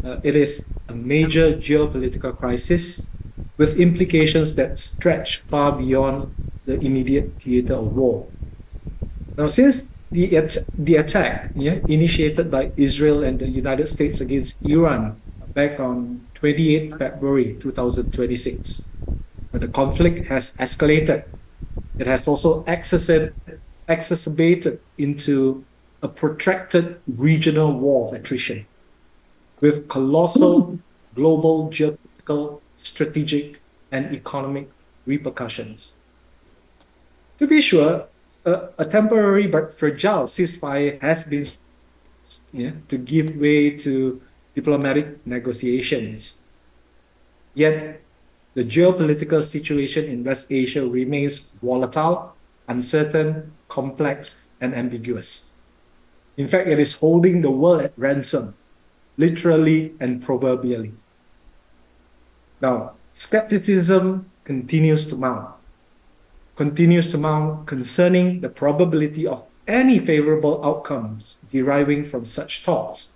It is a major geopolitical crisis with implications that stretch far beyond the immediate theater of war. Now, since the attack, yeah, initiated by Israel and the United States against Iran back on 28 February 2026, the conflict has escalated. It has also exacerbated into a protracted regional war of attrition with colossal global geopolitical, strategic, and economic repercussions. To be sure, a temporary but fragile ceasefire has been, to give way to diplomatic negotiations. Yet, the geopolitical situation in West Asia remains volatile, uncertain, complex, and ambiguous. In fact, it is holding the world at ransom, literally and proverbially. Now, skepticism continues to mount concerning the probability of any favorable outcomes deriving from such talks.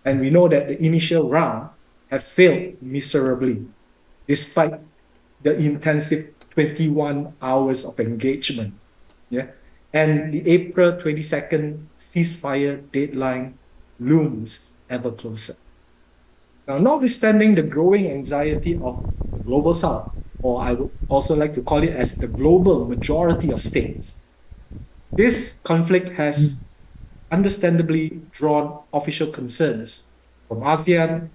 And we know that the initial round have failed miserably, despite the intensive 21 hours of engagement. Yeah. And the April 22nd ceasefire deadline looms ever closer. Now, notwithstanding the growing anxiety of the global south, or I would also like to call it as the global majority of states, this conflict has understandably drawn official concerns from ASEAN,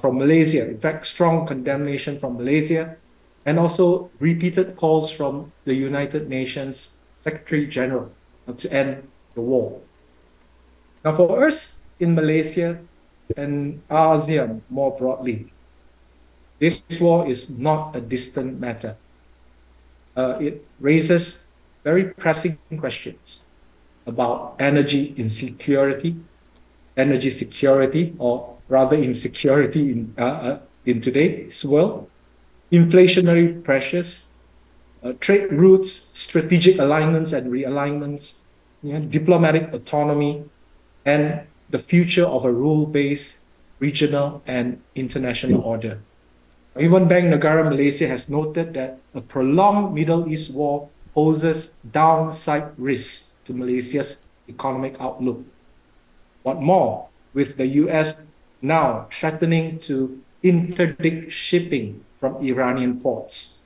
from Malaysia, in fact, strong condemnation from Malaysia, and also repeated calls from the United Nations Secretary General to end the war. Now, for us in Malaysia and ASEAN more broadly, this war is not a distant matter. It raises very pressing questions about energy security, or rather insecurity in today's world, inflationary pressures, trade routes, strategic alignments and realignments, diplomatic autonomy, and the future of a rule-based regional and international order. Even Bank Negara Malaysia has noted that a prolonged Middle East war poses downside risks to Malaysia's economic outlook. What more, with the US now threatening to interdict shipping from Iranian ports,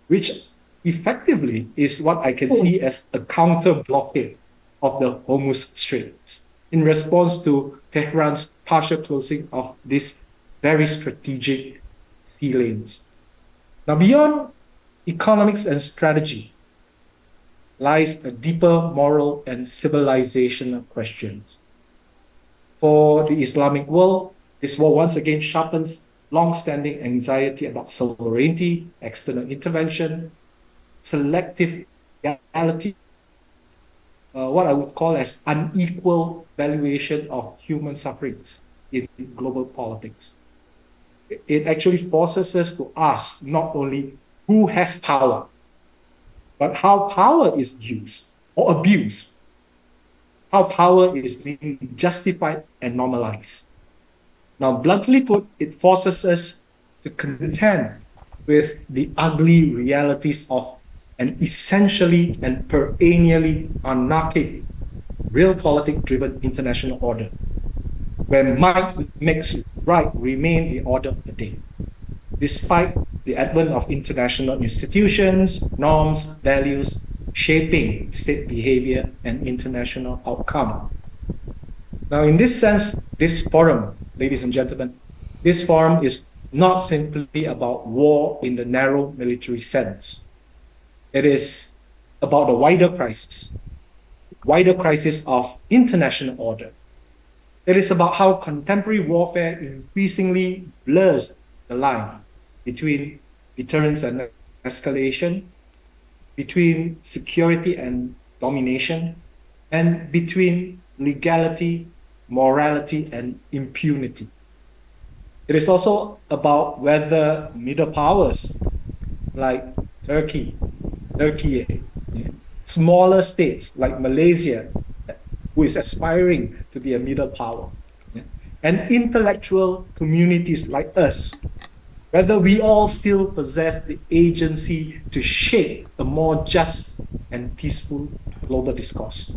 which effectively is what I can see as a counter blockade of the Hormuz Straits in response to Tehran's partial closing of these very strategic sea lanes. Now, beyond economics and strategy lies a deeper moral and civilizational questions. For the Islamic world, this war once again sharpens long-standing anxiety about sovereignty, external intervention, selective reality, what I would call as unequal valuation of human sufferings in global politics. It actually forces us to ask not only who has power, but how power is used or abused, how power is being justified and normalized. Now, bluntly put, it forces us to contend with the ugly realities of an essentially and perennially anarchic, realpolitik-driven international order, where might makes right remain the order of the day, despite the advent of international institutions, norms, values, shaping state behavior and international outcome. Now, in this sense, this forum, ladies and gentlemen, this forum is not simply about war in the narrow military sense. It is about a wider crisis of international order. It is about how contemporary warfare increasingly blurs the line between deterrence and escalation, between security and domination, and between legality, morality, and impunity. It is also about whether middle powers like Turkey, smaller states like Malaysia, who is aspiring to be a middle power, and intellectual communities like us, whether we all still possess the agency to shape a more just and peaceful global discourse.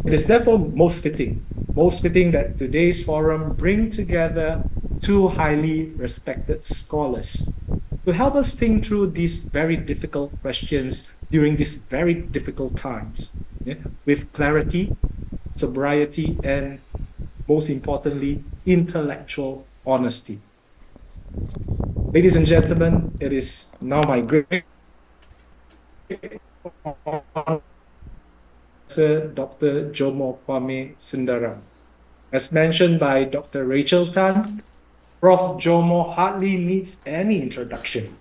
It is therefore most fitting that today's forum bring together two highly respected scholars to help us think through these very difficult questions during these very difficult times, yeah, with clarity, sobriety, and most importantly, intellectual honesty. Ladies and gentlemen, it is now my great honor, Professor Dr. Jomo Kwame Sundaram. As mentioned by Dr. Rachel Tan, Prof. Jomo hardly needs any introduction.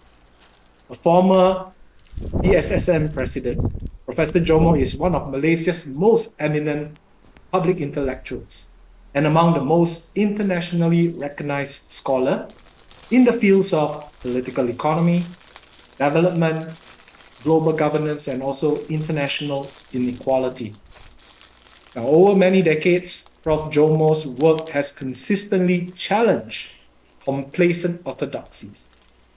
A former PSSM president, Professor Jomo is one of Malaysia's most eminent public intellectuals and among the most internationally recognized scholar in the fields of political economy, development, global governance, and also international inequality. Now, over many decades, Prof. Jomo's work has consistently challenged complacent orthodoxies,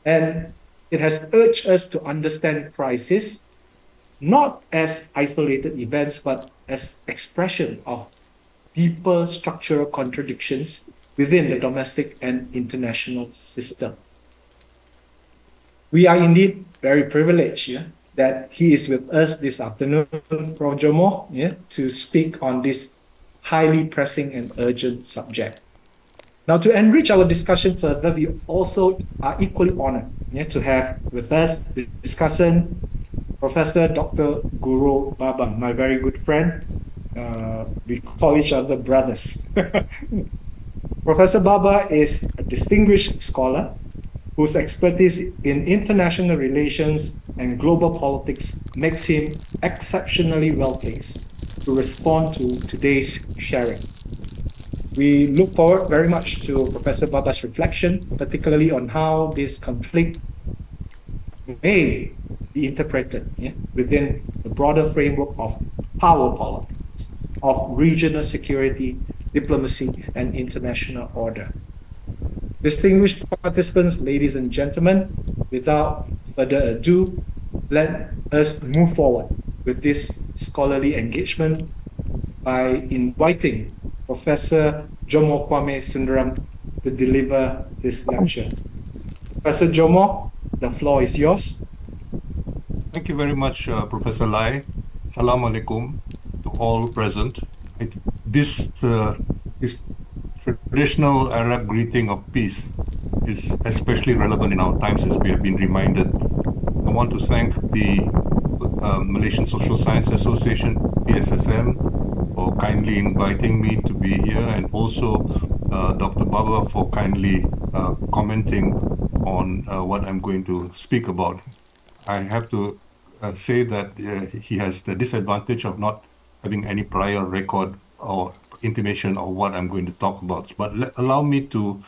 and it has urged us to understand crisis not as isolated events, but as expression of deeper structural contradictions within the domestic and international system. We are indeed very privileged, yeah, that he is with us this afternoon, Prof. Jomo, yeah, to speak on this highly pressing and urgent subject. Now, to enrich our discussion further, we also are equally honored, yeah, to have with us the discussant, Professor Dr. Guru Baba, my very good friend. We call each other brothers. Professor Baba is a distinguished scholar whose expertise in international relations and global politics makes him exceptionally well placed to respond to today's sharing. We look forward very much to Professor Baba's reflection, particularly on how this conflict may be interpreted, yeah, within the broader framework of power politics, of regional security, diplomacy, and international order. Distinguished participants, ladies and gentlemen, without further ado, let us move forward with this scholarly engagement by inviting Professor Jomo Kwame Sundaram to deliver this lecture. Professor Jomo, the floor is yours. Thank you very much, Professor Lai. Assalamu alaikum to all present. This traditional Arab greeting of peace is especially relevant in our times, as we have been reminded. I want to thank the Malaysian Social Science Association, PSSM, for kindly inviting me to be here, and also Dr. Baba for kindly commenting on what I'm going to speak about. I have to say that he has the disadvantage of not having any prior record or intimation of what I'm going to talk about. But allow me to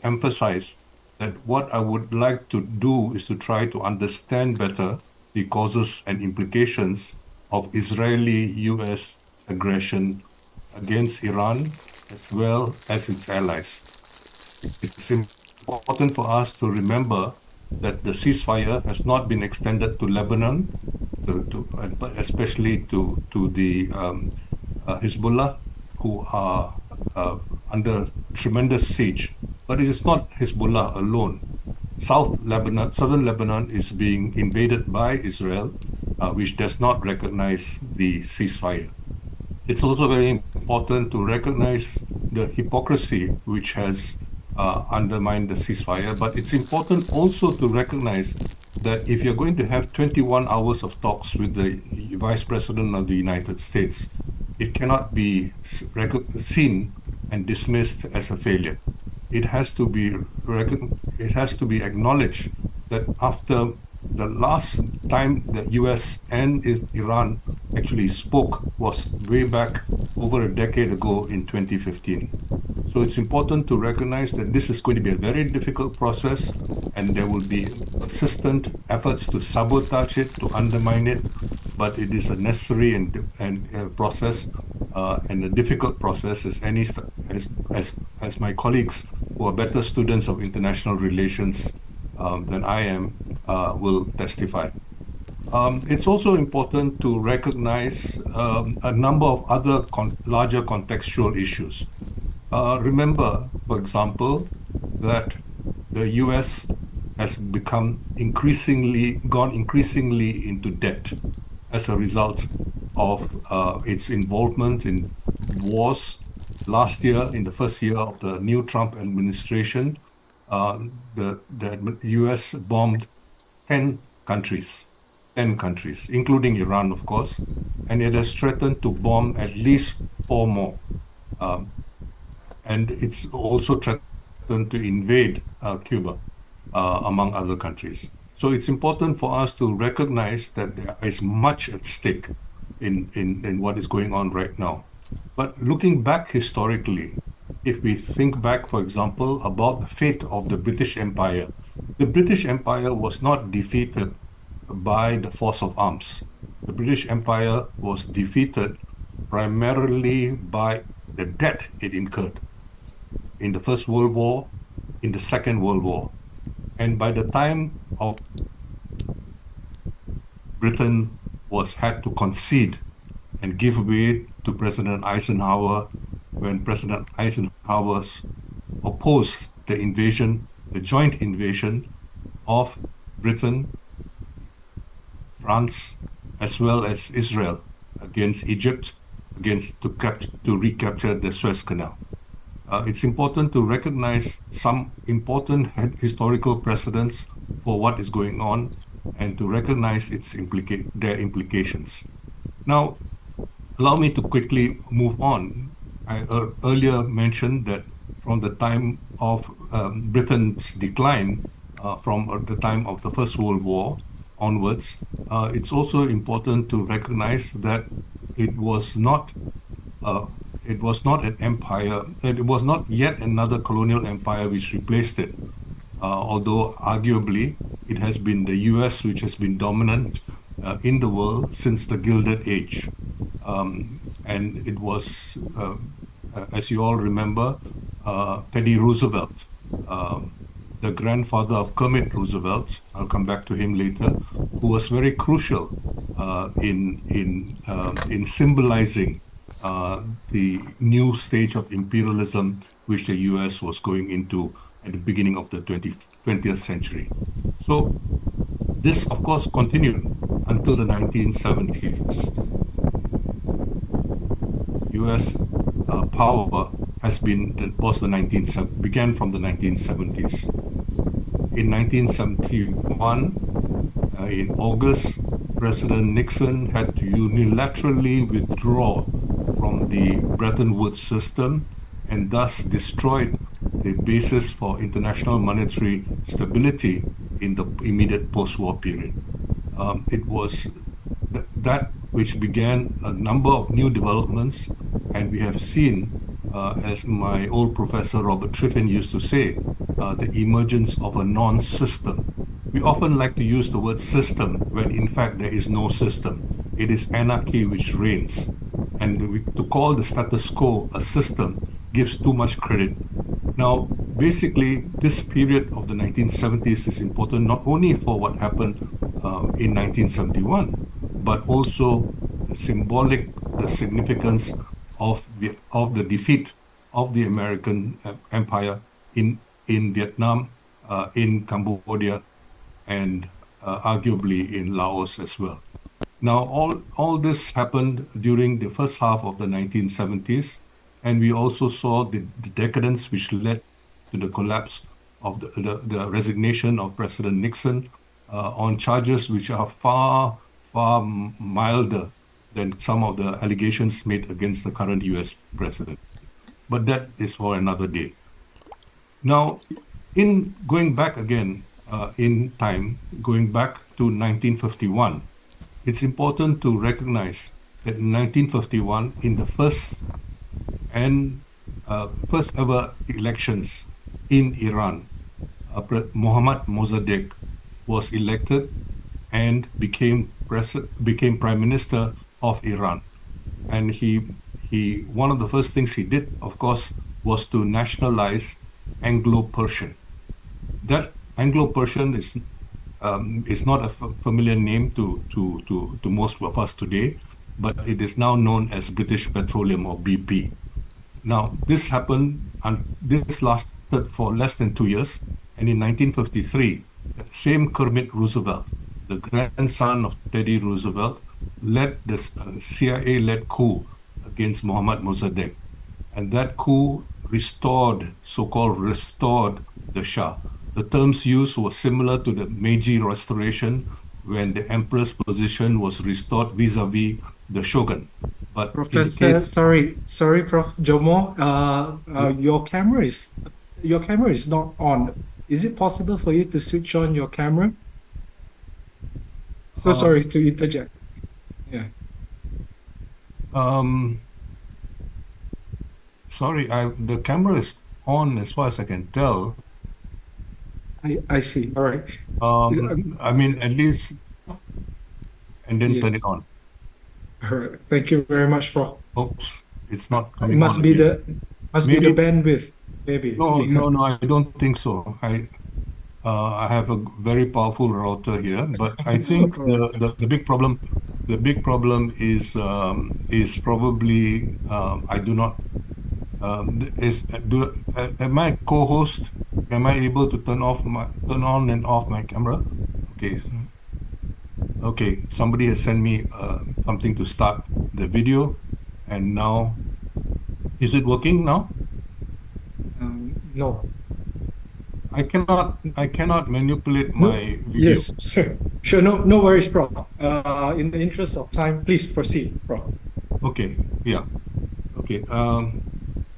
emphasize that what I would like to do is to try to understand better the causes and implications of Israeli-US aggression against Iran as well as its allies. It's important for us to remember that the ceasefire has not been extended to Lebanon, especially to the Hezbollah, who are under tremendous siege. But it is not Hezbollah alone. Southern Lebanon is being invaded by Israel, which does not recognize the ceasefire. It's also very important to recognize the hypocrisy which has undermined the ceasefire, but it's important also to recognize that if you're going to have 21 hours of talks with the Vice President of the United States, it cannot be seen and dismissed as a failure. It has to be acknowledged that after the last time the US and Iran actually spoke was way back over a decade ago in 2015. So it's important to recognize that this is going to be a very difficult process, and there will be persistent efforts to sabotage it, to undermine it, but it is a necessary and process and a difficult process, as any as my colleagues who are better students of international relations than I am will testify. It's also important to recognize a number of other larger contextual issues. Remember, for example, that the US has gone increasingly into debt as a result of its involvement in wars. Last year, in the first year of the new Trump administration, uh, the US bombed 10 countries, 10 countries, including Iran, of course, and it has threatened to bomb at least four more. Um, and it's also threatened to invade Cuba, among other countries. So it's important for us to recognize that there is much at stake in what is going on right now. But looking back historically, if we think back, for example, about the fate of the British Empire, the British Empire was not defeated by the force of arms. The British Empire was defeated primarily by the debt it incurred in the First World War, in the Second World War. And by the time of Britain was had to concede and give way to President Eisenhower when President Eisenhower opposed the invasion, the joint invasion of Britain, France, as well as Israel against Egypt, to recapture the Suez Canal. It's important to recognize some important historical precedents for what is going on and to recognize their implications. Now, allow me to quickly move on. I earlier mentioned that from the time of Britain's decline, from the time of the First World War onwards, it's also important to recognize that it was not an empire. It was not yet another colonial empire which replaced it. Although arguably it has been the US which has been dominant in the world since the Gilded Age. And it was, as you all remember, Teddy Roosevelt, the grandfather of Kermit Roosevelt, I'll come back to him later, who was very crucial in symbolizing the new stage of imperialism which the US was going into at the beginning of the 20th century. So this, of course, continued until the 1970s. US power began from the 1970s. In 1971, in August, President Nixon had to unilaterally withdraw from the Bretton Woods system and thus destroyed the basis for international monetary stability in the immediate post-war period. It was that which began a number of new developments, and we have seen, as my old professor Robert Triffin used to say, the emergence of a non-system. We often like to use the word system when in fact there is no system. It is anarchy which reigns. And to call the status quo a system gives too much credit. Now, basically, this period of the 1970s is important not only for what happened in 1971, but also the significance of the defeat of the American empire in Vietnam, in Cambodia, and arguably in Laos as well. Now, all this happened during the first half of the 1970s, and we also saw the decadence which led to the collapse of the resignation of President Nixon on charges which are far, far milder than some of the allegations made against the current US president. But that is for another day. Now, in going back again in time, going back to 1951, it's important to recognize that in 1951, in the first ever elections in Iran, Mohammad Mossadegh was elected and became prime minister of Iran. And one of the first things he did, of course, was to nationalize Anglo-Persian. That Anglo-Persian is not a familiar name to most of us today, but it is now known as British Petroleum or BP. Now, this happened, and this lasted for less than 2 years. And in 1953, that same Kermit Roosevelt, the grandson of Teddy Roosevelt, led this CIA-led coup against Mohammad Mossadegh. And that coup restored, so-called restored the Shah. The terms used were similar to the Meiji Restoration when the emperor's position was restored vis-a-vis the shogun. But in the Professor, case, sorry, Prof. Jomo, yeah, your camera is not on. Is it possible for you to switch on your camera? So uh, sorry to interject. Yeah, um, sorry, the camera is on as far as I can tell. I see. All right. I mean, at least, and then turn Yes. it on. All right. Thank you very much, Prof. Oops, it's not It coming on again. must be the Maybe, bandwidth, maybe. no, Yeah. no, no, I don't think so. I have a very powerful router here, but I think All right. the big problem is probably I do not is do am I co-host? Am I able to turn on and off my camera? Okay, okay. Somebody has sent me something to start the video, and now is it working now? No. I cannot manipulate No. my video. Yes. Sure. Sure. No. No worries, Prof. In the interest of time, please proceed, Prof. Okay, yeah. Okay.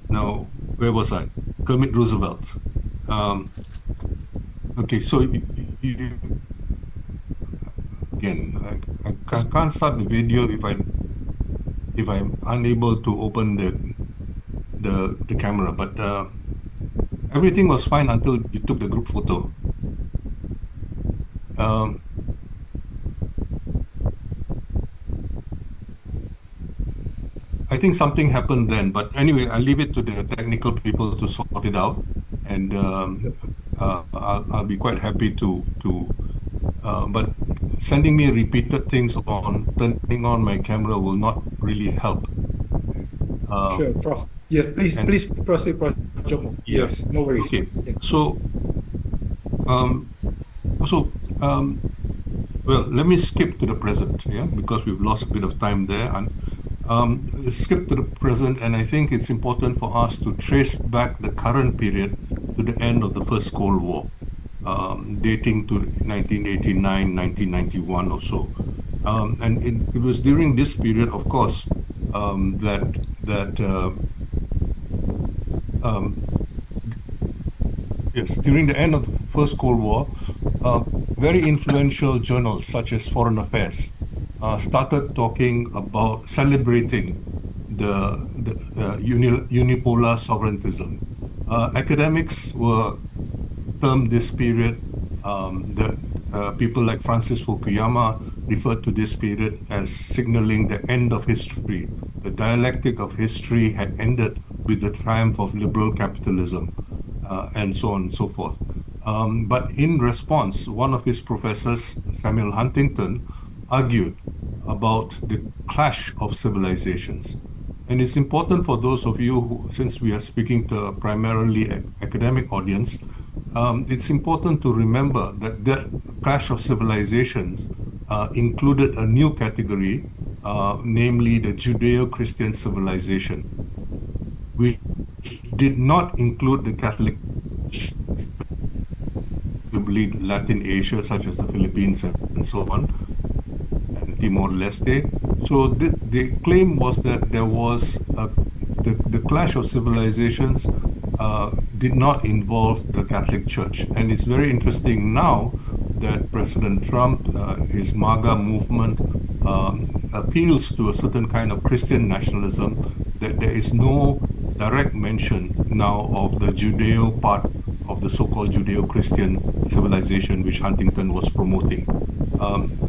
Now, where was I? Kermit Roosevelt. Um, okay, so again, I can't start the video if I'm unable to open the camera. But everything was fine until you took the group photo. Um, I think something happened then, but anyway, I'll leave it to the technical people to sort it out, and I'll be quite happy to. But sending me repeated things on turning on my camera will not really help. Sure, Prof. Yeah. And Please proceed, Prof. Jomo. yeah, Yes. No worries. okay. Yeah. So um, so well, let me skip to the present, yeah, because we've lost a bit of time there, and skip to the present, and I think it's important for us to trace back the current period to the end of the First Cold War, dating to 1989, 1991 or so. And it was during this period, of course, that um, yes, during the end of the First Cold War, uh, very influential journals such as Foreign Affairs started talking about celebrating the unipolar sovereigntism. Academics were termed this period. The people like Francis Fukuyama referred to this period as signaling the end of history. The dialectic of history had ended with the triumph of liberal capitalism, and so on and so forth. But in response, one of his professors, Samuel Huntington, argued about the clash of civilizations. And it's important for those of you who, since we are speaking to a primarily academic audience, it's important to remember that that clash of civilizations included a new category, namely the Judeo-Christian civilization, which did not include the Catholic, Latin Asia, such as the Philippines and so on, and Timor-Leste. So the claim was that there was the clash of civilizations did not involve the Catholic Church. And it's very interesting now that President Trump, his MAGA movement, appeals to a certain kind of Christian nationalism, that there is no direct mention now of the Judeo part of the so-called Judeo-Christian civilization which Huntington was promoting.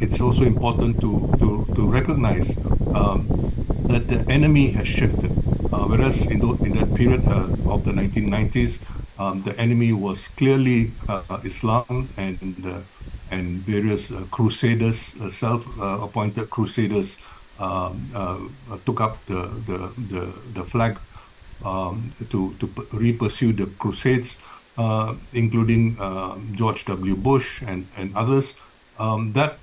It's also important to recognize that the enemy has shifted. Whereas in that period of the 1990s, the enemy was clearly Islam and various crusaders, self-appointed crusaders, took up the flag to pursue the Crusades, including George W. Bush and others. That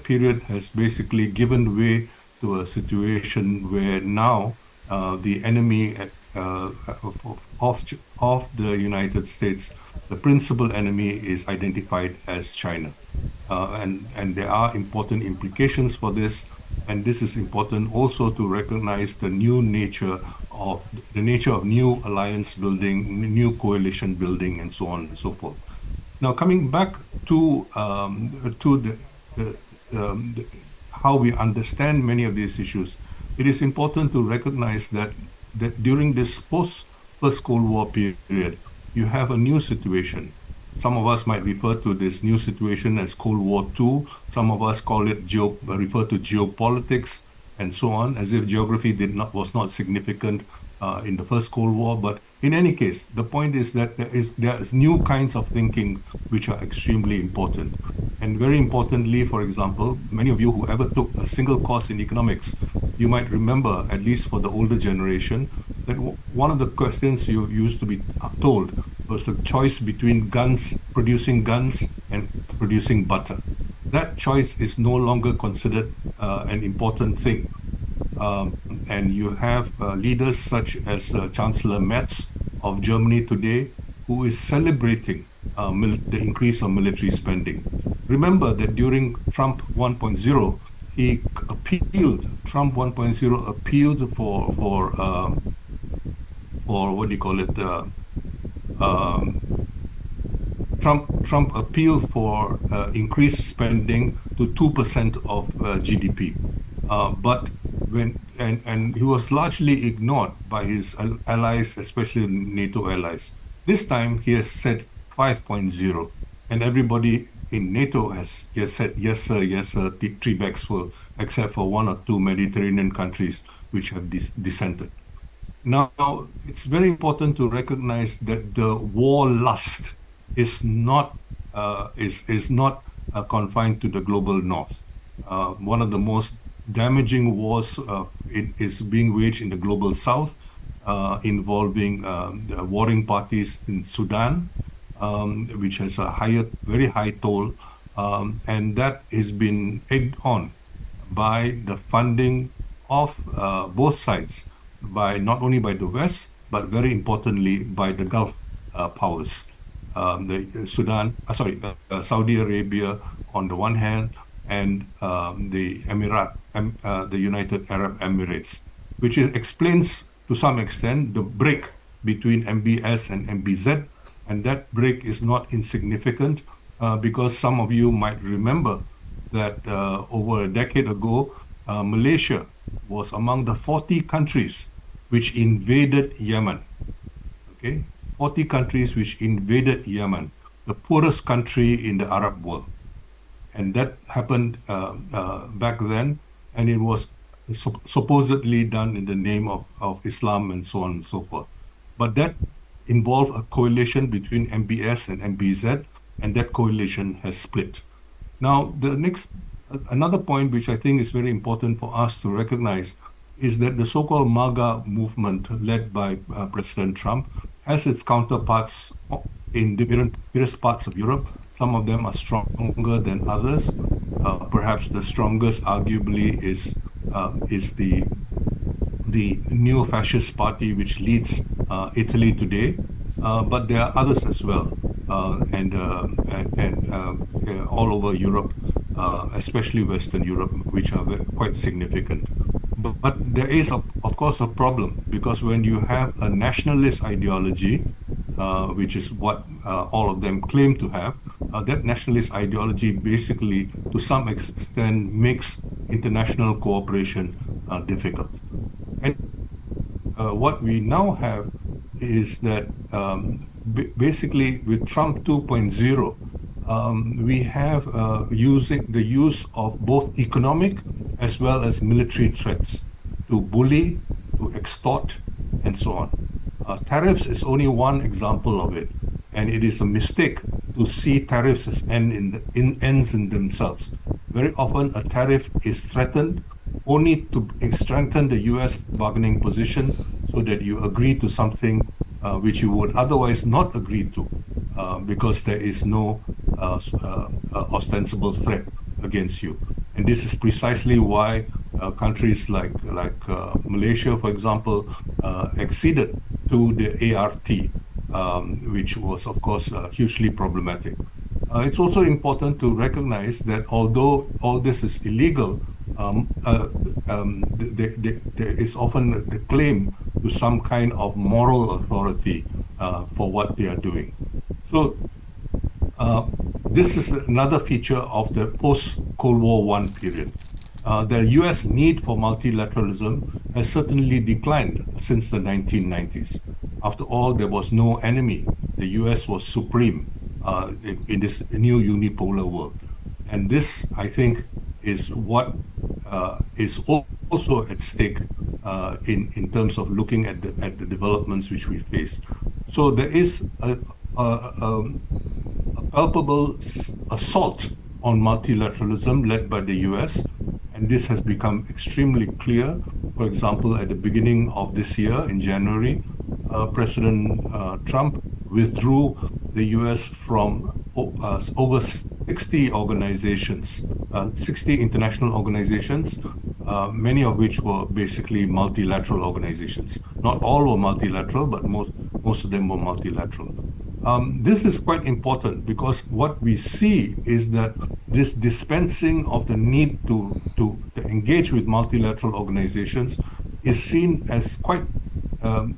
period has basically given way to a situation where now the enemy of the United States, the principal enemy is identified as China. And there are important implications for this. And this is important also to recognize the nature of new alliance building, new coalition building, and so on and so forth. Now, coming back to the, the how we understand many of these issues, it is important to recognize that during this post First Cold War period, you have a new situation. Some of us might refer to this new situation as Cold War II. Some of us refer to geopolitics and so on, as if geography was not significant in the First Cold War. But in any case, the point is that there is new kinds of thinking which are extremely important. And very importantly, for example, many of you who ever took a single course in economics, you might remember, at least for the older generation, that one of the questions you used to be told was the choice between producing guns and producing butter. That choice is no longer considered an important thing. And you have leaders such as Chancellor Merz of Germany today, who is celebrating the increase of military spending. Remember that during Trump 1.0, Trump 1.0 appealed for what do you call it? Um, Trump appealed for increased spending to 2% of GDP. But he was largely ignored by his allies, especially NATO allies. This time he has said 5.0, and everybody in NATO has said yes sir, three bags full, except for one or two Mediterranean countries which have dissented. Now, it's very important to recognize that the war lust is not confined to the global north. One of the most damaging wars is being waged in the global south, involving the warring parties in Sudan, which has a very high toll, and that has been egged on by the funding of both sides, by not only by the West, but very importantly by the Gulf powers. Saudi Arabia on the one hand, and the United Arab Emirates, which explains to some extent the break between MBS and MBZ. And that break is not insignificant because some of you might remember that over a decade ago, Malaysia was among the 40 countries which invaded Yemen. Okay, 40 countries which invaded Yemen, the poorest country in the Arab world. And that happened back then, and it was supposedly done in the name of Islam and so on and so forth. But that involved a coalition between MBS and MBZ, and that coalition has split. Now, another point which I think is very important for us to recognize is that the so-called MAGA movement led by President Trump has its counterparts in various parts of Europe. Some of them are stronger than others. Perhaps the strongest, arguably, is the neo-fascist party which leads Italy today. But there are others as well, and all over Europe, especially Western Europe, which are quite significant. But there is, of course, a problem, because when you have a nationalist ideology, which is what all of them claim to have, that nationalist ideology basically, to some extent, makes international cooperation difficult. And what we now have is that basically with Trump 2.0, we have using the use of both economic as well as military threats to bully to extort, and so on. Tariffs is only one example of it, and it is a mistake to see tariffs as ends in themselves. Very often, a tariff is threatened only to strengthen the U.S. bargaining position so that you agree to something which you would otherwise not agree to because there is no ostensible threat against you. And this is precisely why countries like Malaysia, for example, acceded to the ART, which was, of course, hugely problematic. It's also important to recognize that although all this is illegal, there is often the claim to some kind of moral authority for what they are doing. So uh, this is another feature of the post-Cold War I period. The US need for multilateralism has certainly declined since the 1990s. After all, there was no enemy. The US was supreme in this new unipolar world. And this, I think, is what is also at stake in terms of looking at the developments which we face. So there is a palpable assault on multilateralism led by the US, and this has become extremely clear. For example, at the beginning of this year, in January, President Trump withdrew the US from over 60 organizations, 60 international organizations, many of which were basically multilateral organizations. Not all were multilateral, but most of them were multilateral. This is quite important because what we see is that this dispensing of the need to engage with multilateral organizations is seen as quite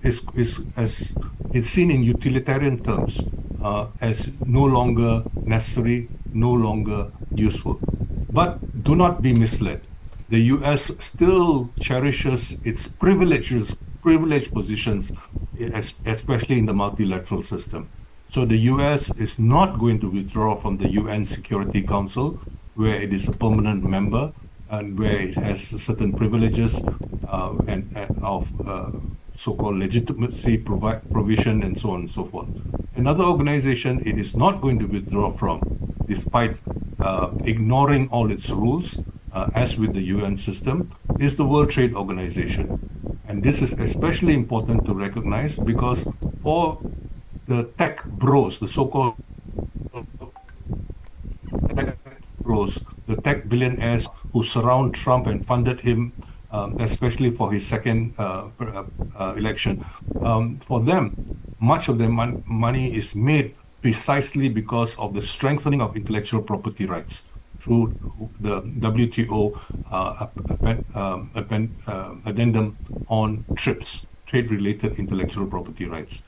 as it's seen in utilitarian terms as no longer necessary, no longer useful. But do not be misled. The US still cherishes its privileged positions, especially in the multilateral system. So the US is not going to withdraw from the UN Security Council, where it is a permanent member and where it has certain privileges and of so-called legitimacy provision and so on and so forth. Another organization it is not going to withdraw from, despite ignoring all its rules, as with the UN system, is the World Trade Organization. And this is especially important to recognize because for the tech bros, the so-called tech bros, the tech billionaires who surround Trump and funded him, especially for his second election, for them, much of their money is made precisely because of the strengthening of intellectual property rights through the WTO addendum on TRIPS, trade-related intellectual property rights.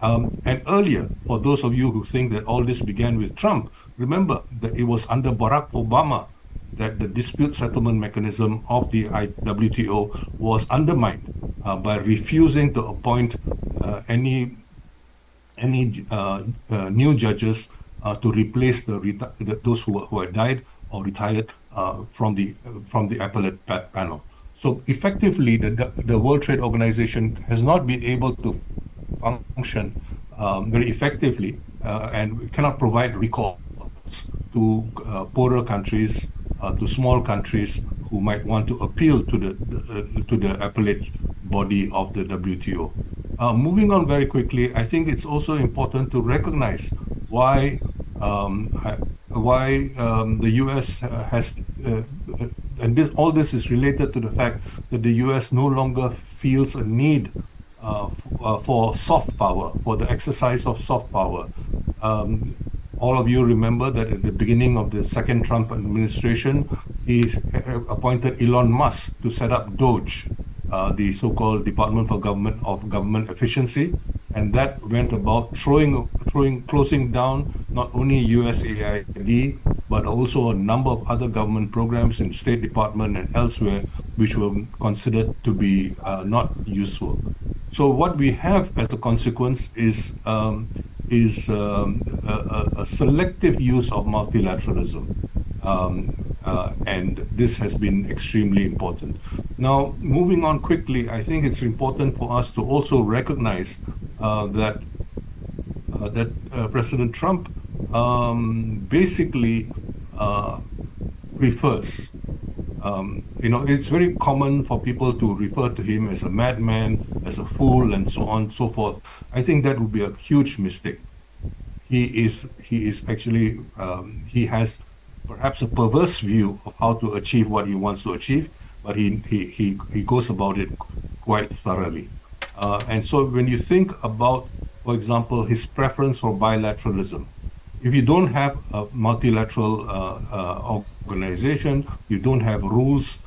And earlier, for those of you who think that all this began with Trump, remember that it was under Barack Obama that the dispute settlement mechanism of the WTO was undermined by refusing to appoint any new judges to replace those who had died or retired from the appellate panel. So effectively, the World Trade Organization has not been able to function very effectively and cannot provide recourse to poorer countries, to small countries who might want to appeal to the appellate body of the WTO. Moving on very quickly, I think it's also important to recognize why the U.S. has, and all this is related to the fact that the U.S. no longer feels a need for soft power, for the exercise of soft power. All of you remember that at the beginning of the second Trump administration, he appointed Elon Musk to set up DOGE, the so-called Department for Government Efficiency, and that went about closing down not only USAID, but also a number of other government programs in State Department and elsewhere, which were considered to be not useful. So what we have as a consequence is a selective use of multilateralism. And this has been extremely important. Now, moving on quickly, I think it's important for us to also recognize that President Trump basically uh, prefers. It's very common for people to refer to him as a madman, as a fool, and so on and so forth. I think that would be a huge mistake. He is actually he has perhaps a perverse view of how to achieve what he wants to achieve, but he goes about it quite thoroughly. And so when you think about, for example, his preference for bilateralism, if you don't have a multilateral organization, you don't have rules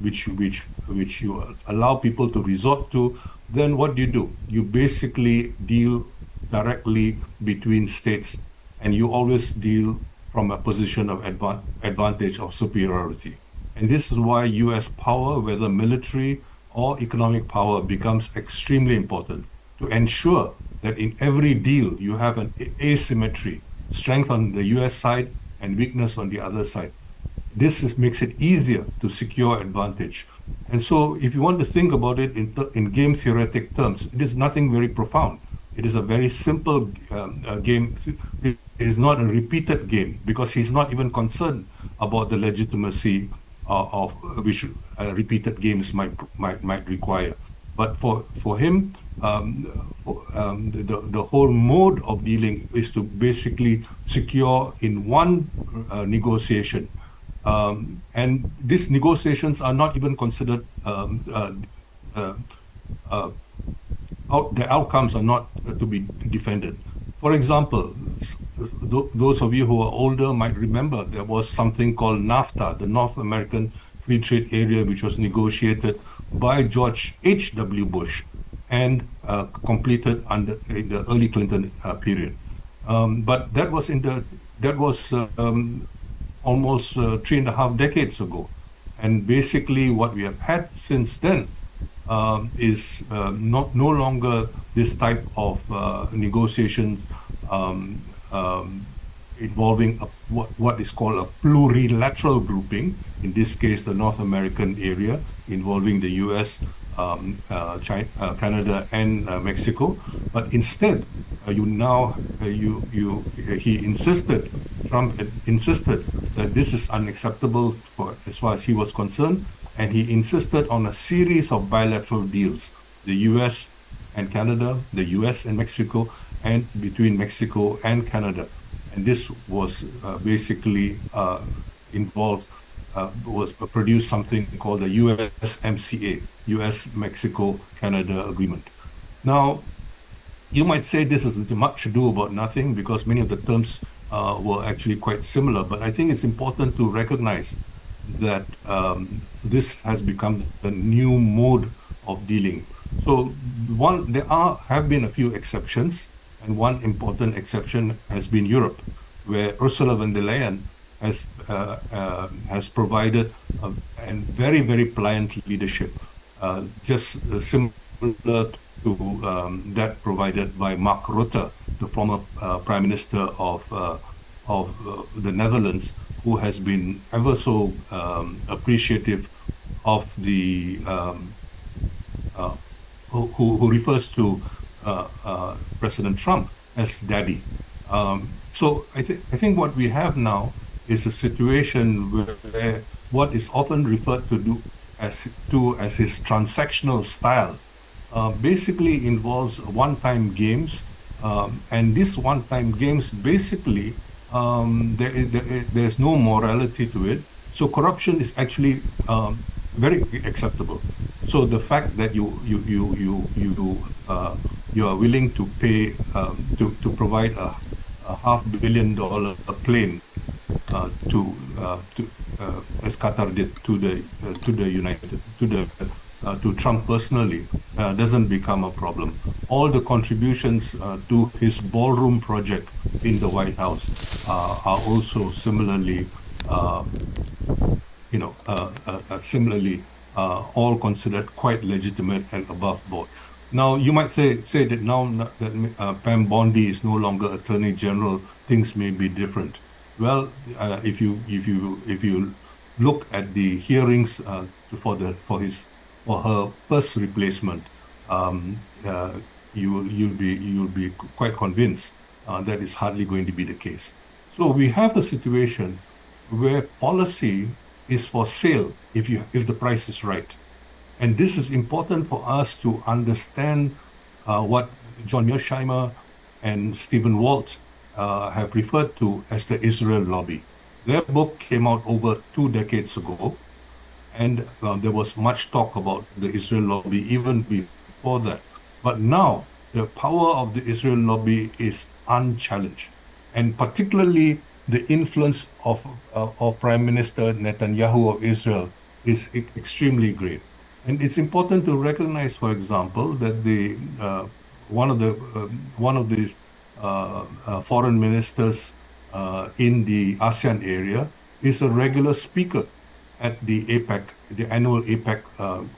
which you allow people to resort to, then what do? You basically deal directly between states, and you always deal from a position of advantage of superiority. And this is why US power, whether military or economic power, becomes extremely important to ensure that in every deal you have an asymmetry, strength on the US side and weakness on the other side. Makes it easier to secure advantage. And so, if you want to think about it in game theoretic terms, it is nothing very profound. It is a very simple game. It is not a repeated game because he's not even concerned about the legitimacy of which repeated games might require. But for him, the whole mode of dealing is to basically secure in one negotiation, and these negotiations are not even considered, uh, uh, the outcomes are not to be defended. For example, those of you who are older might remember there was something called NAFTA, the North American Free Trade Area, which was negotiated by George H.W. Bush and completed in the early Clinton period. But that was almost 3.5 decades ago. And basically, what we have had since then is not no longer this type of negotiations um, um, involving what is called a plurilateral grouping. In this case, the North American area involving the U.S., China, Canada, and Mexico. But instead, you now you he insisted Trump insisted that this is unacceptable for as far as he was concerned, and he insisted on a series of bilateral deals: the U.S. and Canada, the U.S. and Mexico, and between Mexico and Canada. And this was basically involved was produced something called the USMCA, U.S. Mexico Canada Agreement. Now, you might say this is much ado about nothing because many of the terms were actually quite similar, but I think it's important to recognize that this has become the new mode of dealing. So have been a few exceptions, and one important exception has been Europe, where Ursula von der Leyen has provided and very, very pliant leadership, just similar to that provided by Mark Rutte, the former Prime Minister of the Netherlands, who has been ever so appreciative of the uh, who refers to President Trump as daddy. So I think what we have now is a situation where what is often referred to as his transactional style basically involves one-time games, and these one-time games basically there's no morality to it. So corruption is actually very acceptable. So the fact that you are willing to pay to provide a $500 million claim to as Qatar did to the United to Trump personally doesn't become a problem. All the contributions to his ballroom project in the White House are also similarly, similarly all considered quite legitimate and above board. Now, you might say that now that Pam Bondi is no longer Attorney General, things may be different. Well, if you look at the hearings for his for her first replacement, you'll be quite convinced that is hardly going to be the case. So we have a situation where policy is for sale if the price is right. And this is important for us to understand what John Mearsheimer and Stephen Walt have referred to as the Israel lobby. Their book came out over 2 decades ago, and there was much talk about the Israel lobby even before that. But now the power of the Israel lobby is unchallenged, and particularly the influence of Prime Minister Netanyahu of Israel is extremely great. And it's important to recognize, for example, that the one of the foreign ministers in the ASEAN area is a regular speaker at the APEC, the annual APEC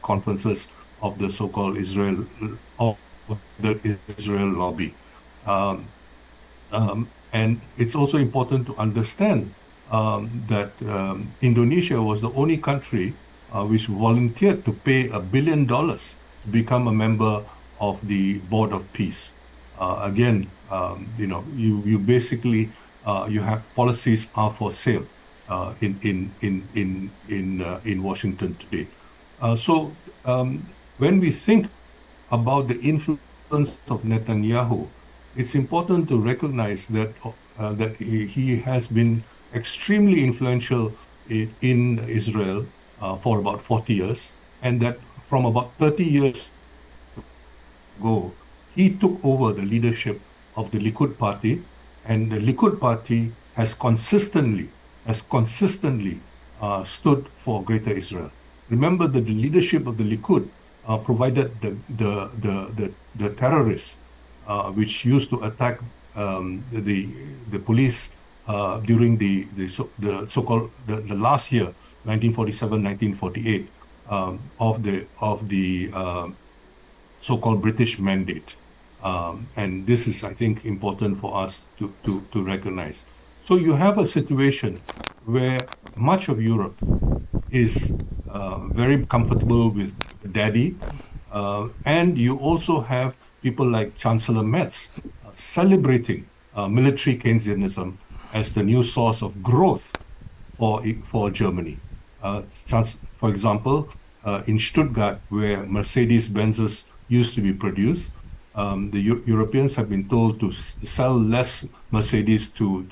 conferences of the so-called of the Israel lobby. Um, and it's also important to understand that Indonesia was the only country which volunteered to pay $1 billion to become a member of the Board of Peace. Again, you basically you have policies are for sale in Washington today. When we think about the influence of Netanyahu, it's important to recognize that he has been extremely influential in Israel for about 40 years, and that from about 30 years ago, he took over the leadership of the Likud party, and the Likud party has consistently stood for Greater Israel. Remember that the leadership of the Likud provided the terrorists which used to attack the police during the so-called the last year, 1947, 1948, of the so-called British Mandate. And this is, I think, important for us to recognize. So you have a situation where much of Europe is very comfortable with daddy, and you also have people like Chancellor Metz celebrating military Keynesianism as the new source of growth for Germany. For example, in Stuttgart, where Mercedes Benzes used to be produced, the Europeans have been told to sell less Mercedes to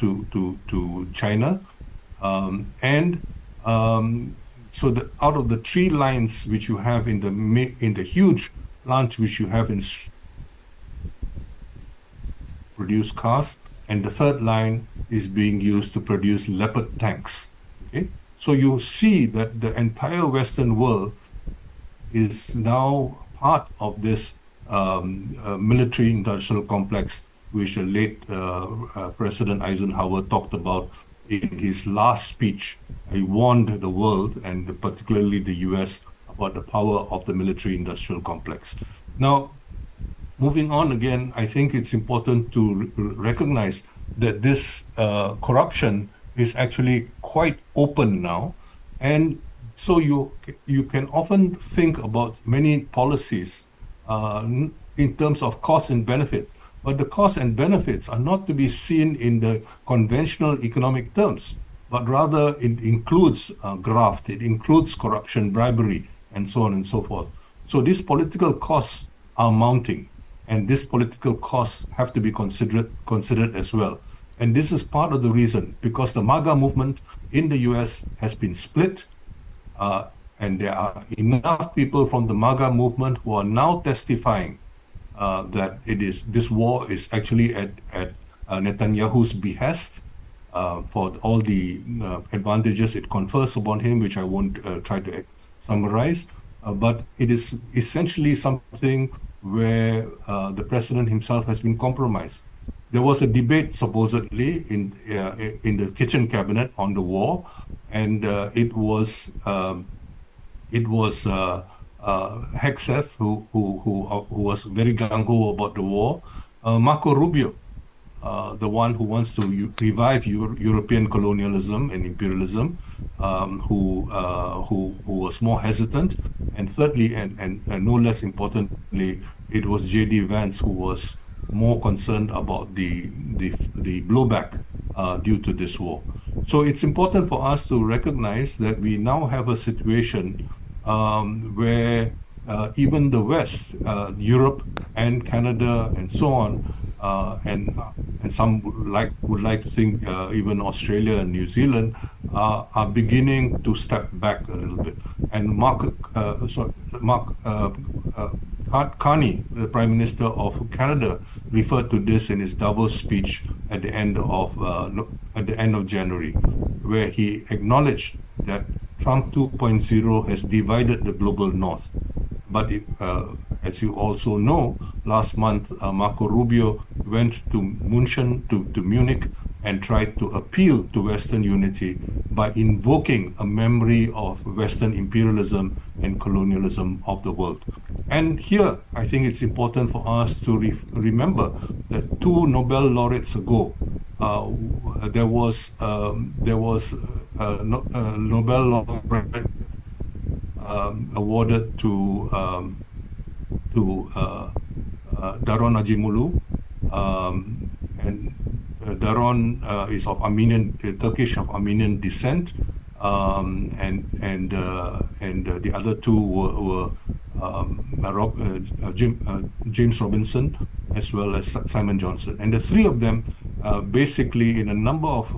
China, and so out of the three lines which you have in the huge plant which you have in produce cars, and the third line is being used to produce Leopard tanks. Okay, so you see that the entire Western world is now part of this military industrial complex, which the late President Eisenhower talked about in his last speech. He warned the world, and particularly the US, about the power of the military industrial complex. Now, moving on again, I think it's important to recognize that this corruption is actually quite open now. And so you can often think about many policies in terms of cost and benefit, but the costs and benefits are not to be seen in the conventional economic terms, but rather it includes graft, it includes corruption, bribery, and so on and so forth. So these political costs are mounting, and these political costs have to be considered as well. And this is part of the reason, because the MAGA movement in the US has been split, and there are enough people from the MAGA movement who are now testifying that this war is actually at Netanyahu's behest for all the advantages it confers upon him, which I won't try to summarize. But it is essentially something where the president himself has been compromised. There was a debate supposedly in the kitchen cabinet on the war, and it was Hegseth who was very gung ho about the war. Marco Rubio the one who wants to revive European colonialism and imperialism, who was more hesitant, and thirdly, and no less importantly, it was J.D. Vance who was more concerned about the blowback due to this war. So it's important for us to recognize that we now have a situation where even the West, Europe and Canada and so on, and some would like to think even Australia and New Zealand are beginning to step back a little bit. And Mark Carney, the Prime Minister of Canada, referred to this in his Davos speech at the end of January, where he acknowledged that Trump 2.0 has divided the global north. But as you also know, last month, Marco Rubio went to Munich, and tried to appeal to Western unity by invoking a memory of Western imperialism and colonialism of the world. And here, I think it's important for us to remember that two Nobel laureates ago, there was a Nobel laureate awarded to Daron Acemoglu, and Daron is of Turkish of Armenian descent, and the other two were James Robinson as well as Simon Johnson, and the three of them, basically, in a number of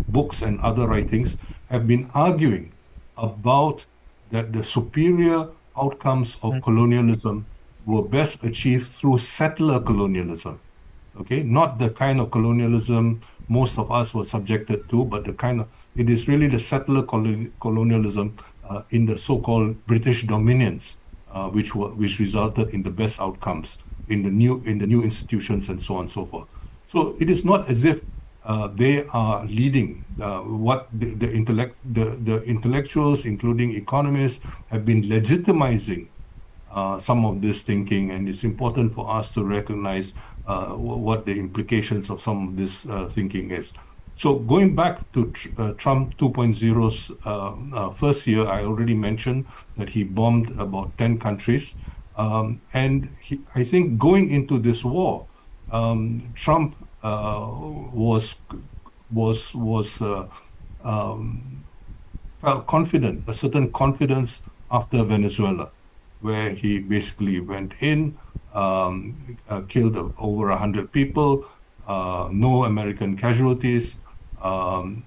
books and other writings, have been arguing about that the superior outcomes of colonialism were best achieved through settler colonialism. Okay, not the kind of colonialism most of us were subjected to, but it is really the settler colonialism in the so-called British dominions, which resulted in the best outcomes in the new institutions and so on and so forth. So it is not as if they are leading what the intellectuals, including economists, have been legitimizing some of this thinking, and it's important for us to recognize what the implications of some of this thinking is. So going back to Trump 2.0's first year, I already mentioned that he bombed about 10 countries. And I think going into this war, Trump felt confident, a certain confidence after Venezuela, where he basically went in, killed over 100 people, no American casualties, and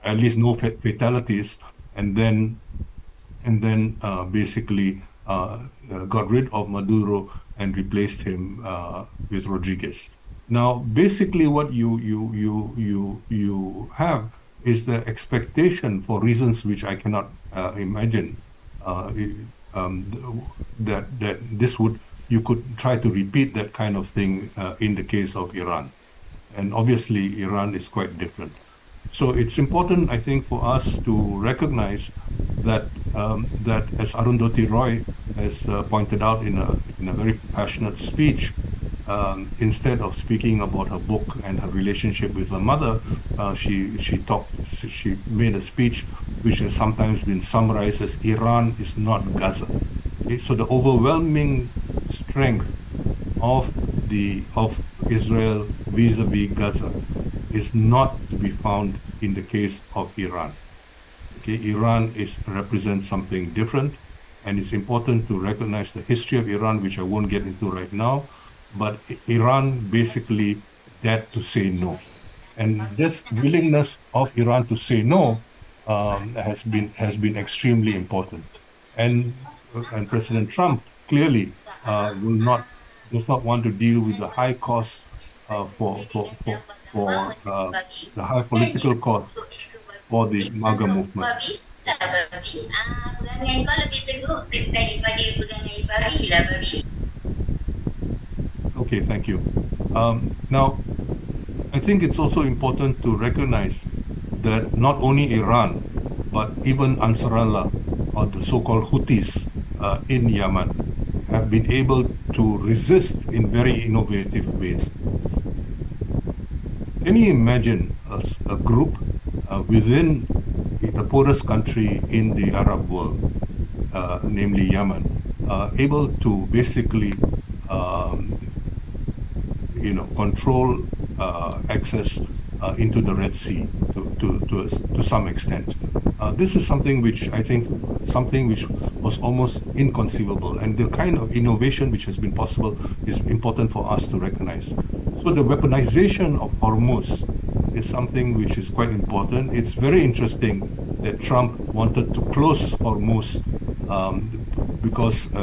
at least no fatalities, and then basically got rid of Maduro and replaced him with Rodriguez. Now, basically, what you have is the expectation, for reasons which I cannot imagine, that you could try to repeat that kind of thing in the case of Iran. And obviously, Iran is quite different. So it's important, I think, for us to recognize that as Arundhati Roy has pointed out in a very passionate speech, instead of speaking about her book and her relationship with her mother, she made a speech which has sometimes been summarized as Iran is not Gaza. Okay? So the overwhelming strength of Israel vis-a-vis Gaza is not to be found in the case of Iran. Okay, Iran represents something different, and it's important to recognize the history of Iran, which I won't get into right now. But Iran basically dared to say no, and this willingness of Iran to say no has been extremely important. And President Trump clearly does not want to deal with the high costs for the high political costs for the MAGA movement. Okay, thank you. Now, I think it's also important to recognize that not only Iran, but even Ansarallah, or the so-called Houthis in Yemen, have been able to resist in very innovative ways. Can you imagine a group within the poorest country in the Arab world, namely Yemen, able to basically um, control access into the Red Sea to some extent. This is something which I think something which was almost inconceivable, and the kind of innovation which has been possible is important for us to recognize. So the weaponization of Hormuz is something which is quite important. It's very interesting that Trump wanted to close Hormuz because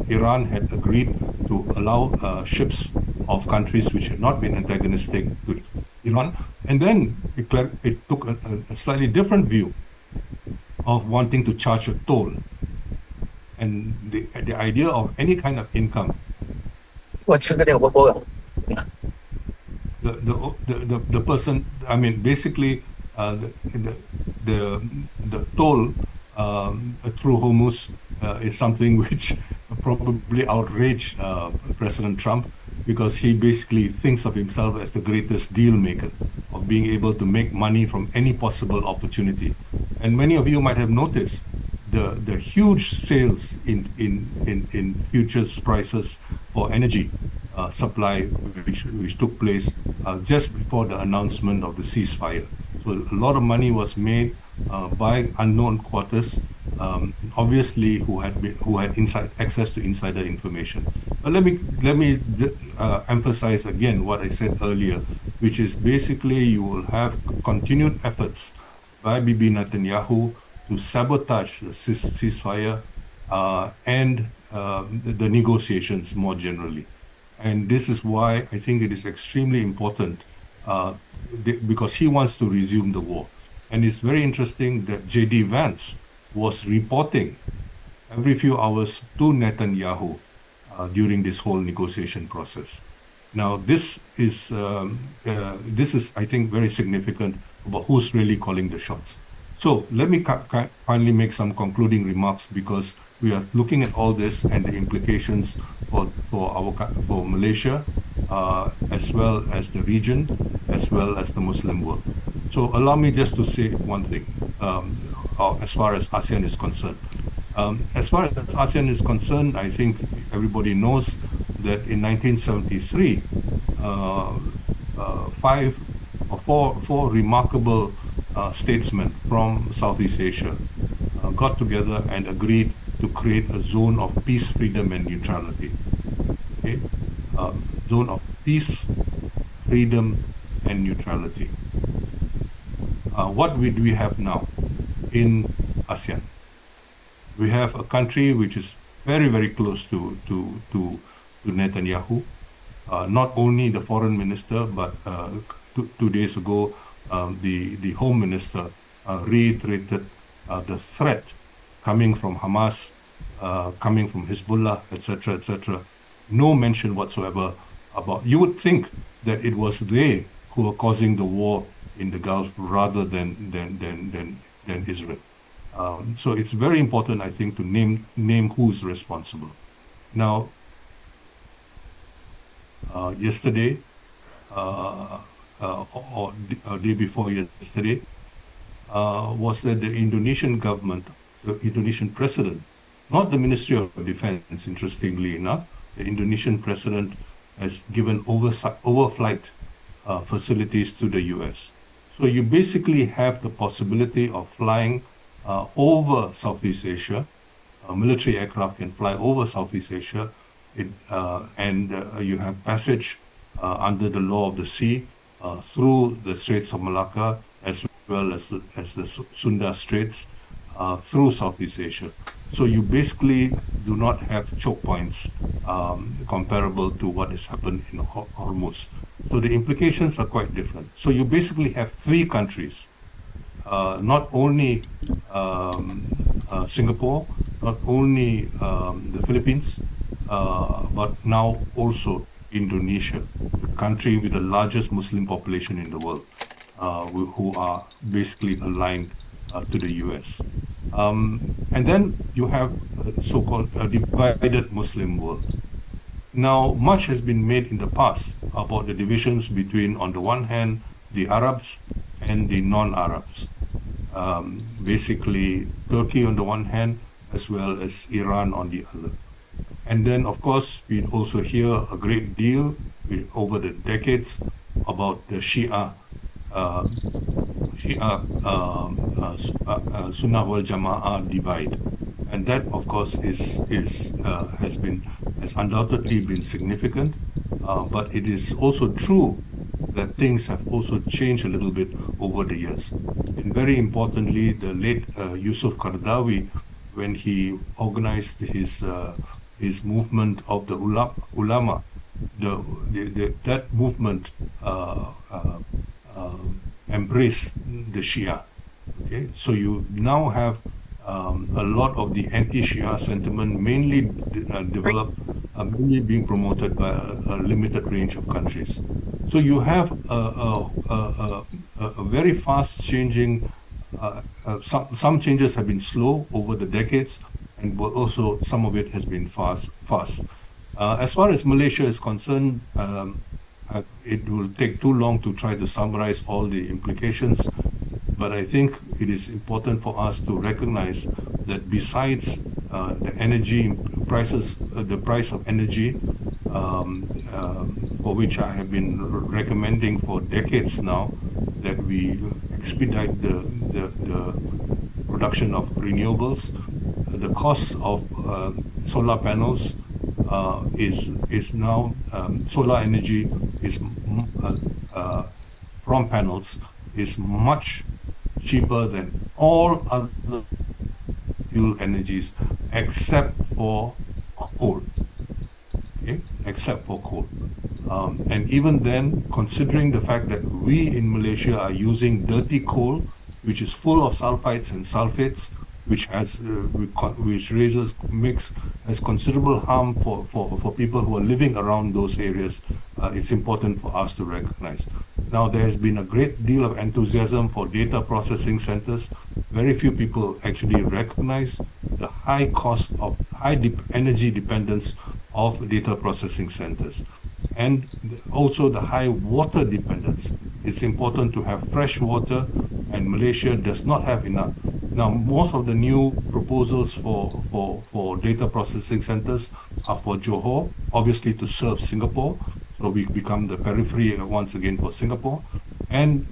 Iran had agreed to allow ships of countries which had not been antagonistic to Iran. And then it took a slightly different view of wanting to charge a toll. And the idea of any kind of income, the person, I mean, basically, the toll through Hormuz is something which probably outraged President Trump, because he basically thinks of himself as the greatest deal maker of being able to make money from any possible opportunity. And many of you might have noticed the huge sales in futures prices for energy supply, which took place just before the announcement of the ceasefire. So a lot of money was made by unknown quarters, obviously who had inside access to insider information. But let me emphasize again what I said earlier, which is basically you will have continued efforts by Bibi Netanyahu to sabotage the ceasefire and the negotiations more generally. And this is why I think it is extremely important because he wants to resume the war. And it's very interesting that J.D. Vance was reporting every few hours to Netanyahu during this whole negotiation process. Now, this is, I think, very significant about who's really calling the shots. So let me finally make some concluding remarks, because we are looking at all this and the implications for Malaysia, as well as the region, as well as the Muslim world. So allow me just to say one thing as far as ASEAN is concerned. As far as ASEAN is concerned, I think everybody knows that in 1973, four remarkable statesmen from Southeast Asia got together and agreed to create a zone of peace, freedom, and neutrality. Okay, zone of peace, freedom, and neutrality. What do we have now in ASEAN? We have a country which is very, very close to Netanyahu. Not only the foreign minister, but 2 days ago, the home minister reiterated the threat coming from Hamas, coming from Hezbollah, etc., etc. No mention whatsoever about. You would think that it was they who were causing the war in the Gulf rather than Israel. So it's very important, I think, to name who is responsible. Now, yesterday, or day before yesterday, was that the Indonesian government, the Indonesian president, not the Ministry of Defense, interestingly enough, the Indonesian president has given overflight facilities to the US. So you basically have the possibility of flying over Southeast Asia. Military aircraft can fly over Southeast Asia, and you have passage under the law of the sea through the Straits of Malacca, as well as the Sunda Straits through Southeast Asia. So you basically do not have choke points comparable to what has happened in Hormuz. So the implications are quite different. So you basically have three countries, not only Singapore, not only the Philippines, but now also Indonesia, the country with the largest Muslim population in the world, who are basically aligned to the US. And then you have so-called a divided Muslim world. Now, much has been made in the past about the divisions between, on the one hand, the Arabs and the non-Arabs. Basically, Turkey on the one hand, as well as Iran on the other. And then, of course, we also hear a great deal over the decades about the Shia Sunnah wal Jama'ah divide, and that, of course, has undoubtedly been significant. But it is also true that things have also changed a little bit over the years. And very importantly, the late Yusuf Qaradawi, when he organized his movement of the ulama, that movement embrace the Shia. Okay, so you now have a lot of the anti-Shia sentiment mainly developed, mainly being promoted by a limited range of countries. So you have a very fast changing. Some changes have been slow over the decades, and also some of it has been fast. As far as Malaysia is concerned, it will take too long to try to summarize all the implications, but I think it is important for us to recognize that besides the energy prices, the price of energy, for which I have been recommending for decades now, that we expedite the production of renewables. The cost of solar panels is now solar energy is from panels is much cheaper than all other fuel energies except for coal. Okay, except for coal. And even then, considering the fact that we in Malaysia are using dirty coal, which is full of sulfides and sulfates, which has considerable harm for people who are living around those areas, it's important for us to recognize. Now, there has been a great deal of enthusiasm for data processing centers. Very few people actually recognize the high cost of energy dependence of data processing centers, and also the high water dependence. It's important to have fresh water, and Malaysia does not have enough. Now, most of the new proposals for data processing centers are for Johor, obviously to serve Singapore. So we become the periphery once again for Singapore. And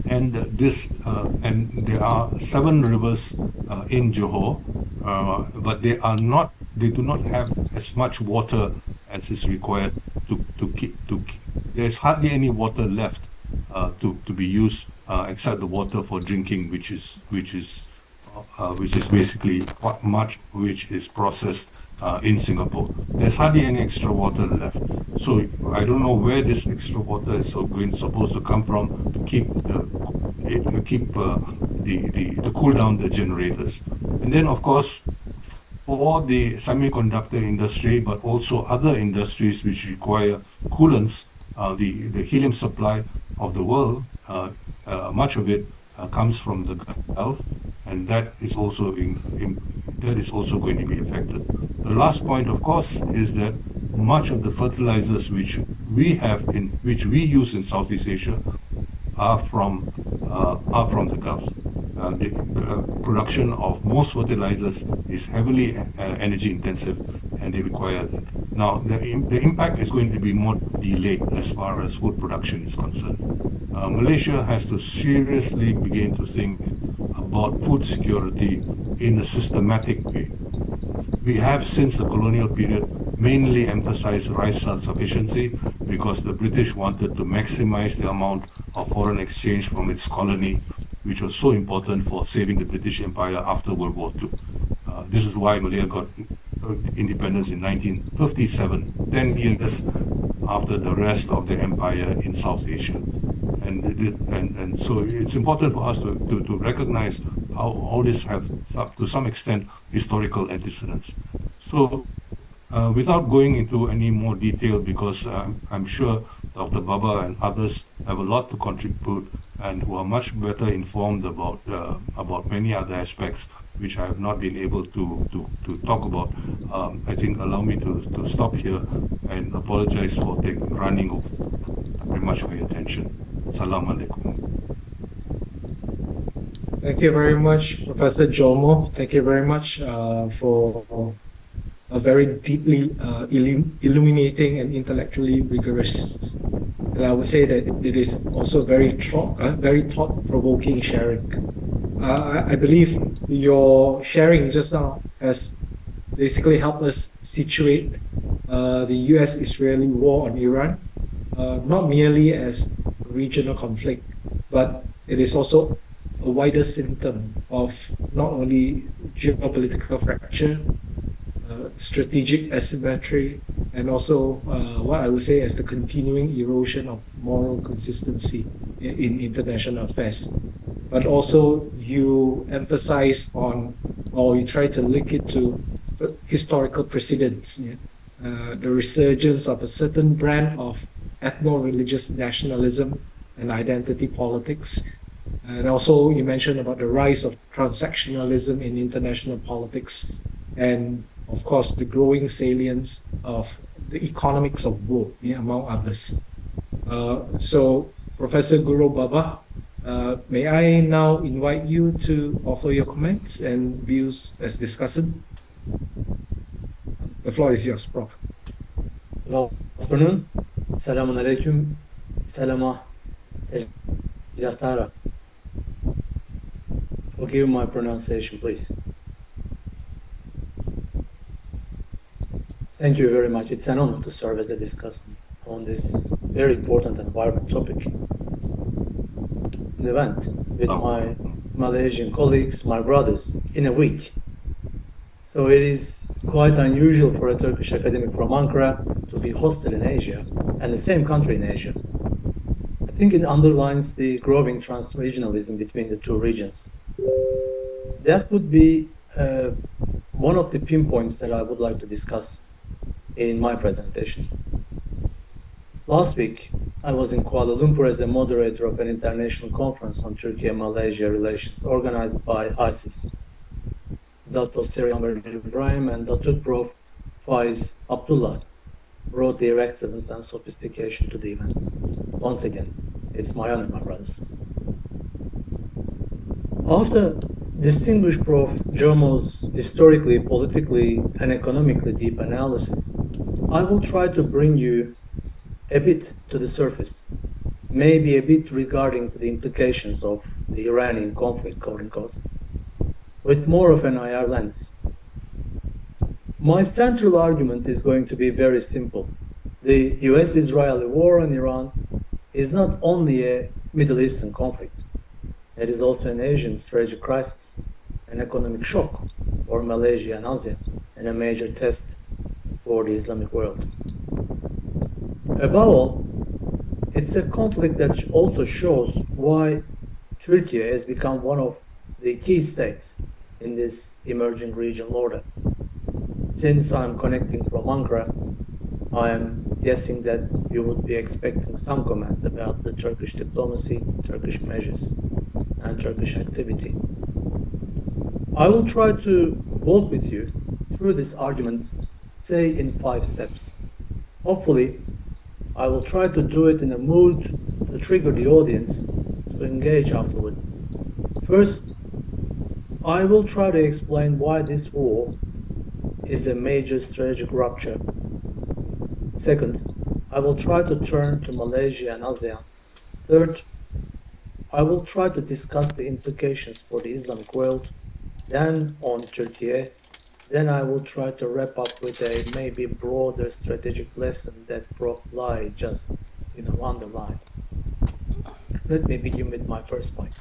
there are 7 rivers in Johor, but they do not have as much water as is required there's hardly any water left to be used except the water for drinking, which is basically which is processed in Singapore. There's hardly any extra water left. So I don't know where this extra water is supposed to come from to to cool down the generators. And then, of course, for the semiconductor industry, but also other industries which require coolants, the helium supply of the world, much of it comes from the Gulf, and that is also going to be affected. The last point, of course, is that much of the fertilizers which we use in Southeast Asia are from the Gulf. The production of most fertilizers is heavily energy intensive, and they require that. Now, the impact is going to be more delayed as far as food production is concerned. Malaysia has to seriously begin to think about food security in a systematic way. We have, since the colonial period, mainly emphasized rice self-sufficiency because the British wanted to maximize the amount of foreign exchange from its colony, which was so important for saving the British Empire after World War II. This is why Malaya got independence in 1957, 10 years after the rest of the empire in South Asia. And so it's important for us to recognize how all this have, to some extent, historical antecedents. So without going into any more detail, because I'm sure Dr. Baba and others have a lot to contribute and who are much better informed about many other aspects, which I have not been able to talk about. I think allow me to stop here and apologize for running off. Thank you very much for your attention. Salam alaikum. Thank you very much, Professor Jomo. Thank you very much for a very deeply illuminating and intellectually rigorous. And I would say that it is also very thought-provoking sharing. I believe your sharing just now has basically helped us situate the US-Israeli war on Iran, not merely as a regional conflict, but it is also a wider symptom of not only geopolitical fracture, strategic asymmetry, and also what I would say as the continuing erosion of moral consistency in international affairs. But also, you emphasize on, or you try to link it to historical precedents, yeah? The resurgence of a certain brand of ethno-religious nationalism and identity politics. And also, you mentioned about the rise of transactionalism in international politics, and of course, the growing salience of the economics of war, yeah, among others. So, Professor Guru Baba, may I now invite you to offer your comments and views as discussed? The floor is yours, Prof. Good afternoon. Selamun alaikum. Selama Sejatara. Forgive my pronunciation, please. Thank you very much. It's an honor to serve as a discussant on this very important environment topic. An event with my Malaysian colleagues, my brothers, in a week. So it is quite unusual for a Turkish academic from Ankara to be hosted in Asia, and the same country in Asia. I think it underlines the growing trans-regionalism between the two regions. That would be one of the pinpoints that I would like to discuss in my presentation. Last week, I was in Kuala Lumpur as a moderator of an international conference on Turkey-Malaysia relations organized by ISIS. Dr. Seri Amber Ibrahim and Dr. Prof. Faiz Abdullah brought their excellence and sophistication to the event. Once again, it's my honor, my brothers. After distinguished Prof. Jomo's historically, politically, and economically deep analysis, I will try to bring you a bit to the surface, maybe a bit regarding the implications of the Iranian conflict, quote unquote, with more of an IR lens. My central argument is going to be very simple. The US-Israeli war on Iran is not only a Middle Eastern conflict. It is also an Asian strategic crisis, an economic shock for Malaysia and ASEAN, and a major test for the Islamic world. Above all, it's a conflict that also shows why Turkey has become one of the key states in this emerging regional order. Since I'm connecting from Ankara, I am guessing that you would be expecting some comments about the Turkish diplomacy, Turkish measures, and Turkish activity. I will try to walk with you through this argument, say in 5 steps. Hopefully, I will try to do it in a mood to trigger the audience to engage afterward. First, I will try to explain why this war is a major strategic rupture. Second, I will try to turn to Malaysia and ASEAN. Third, I will try to discuss the implications for the Islamic world, then on Turkey. Then I will try to wrap up with a maybe broader strategic lesson that Prof. Lai just, underlined. Let me begin with my first point.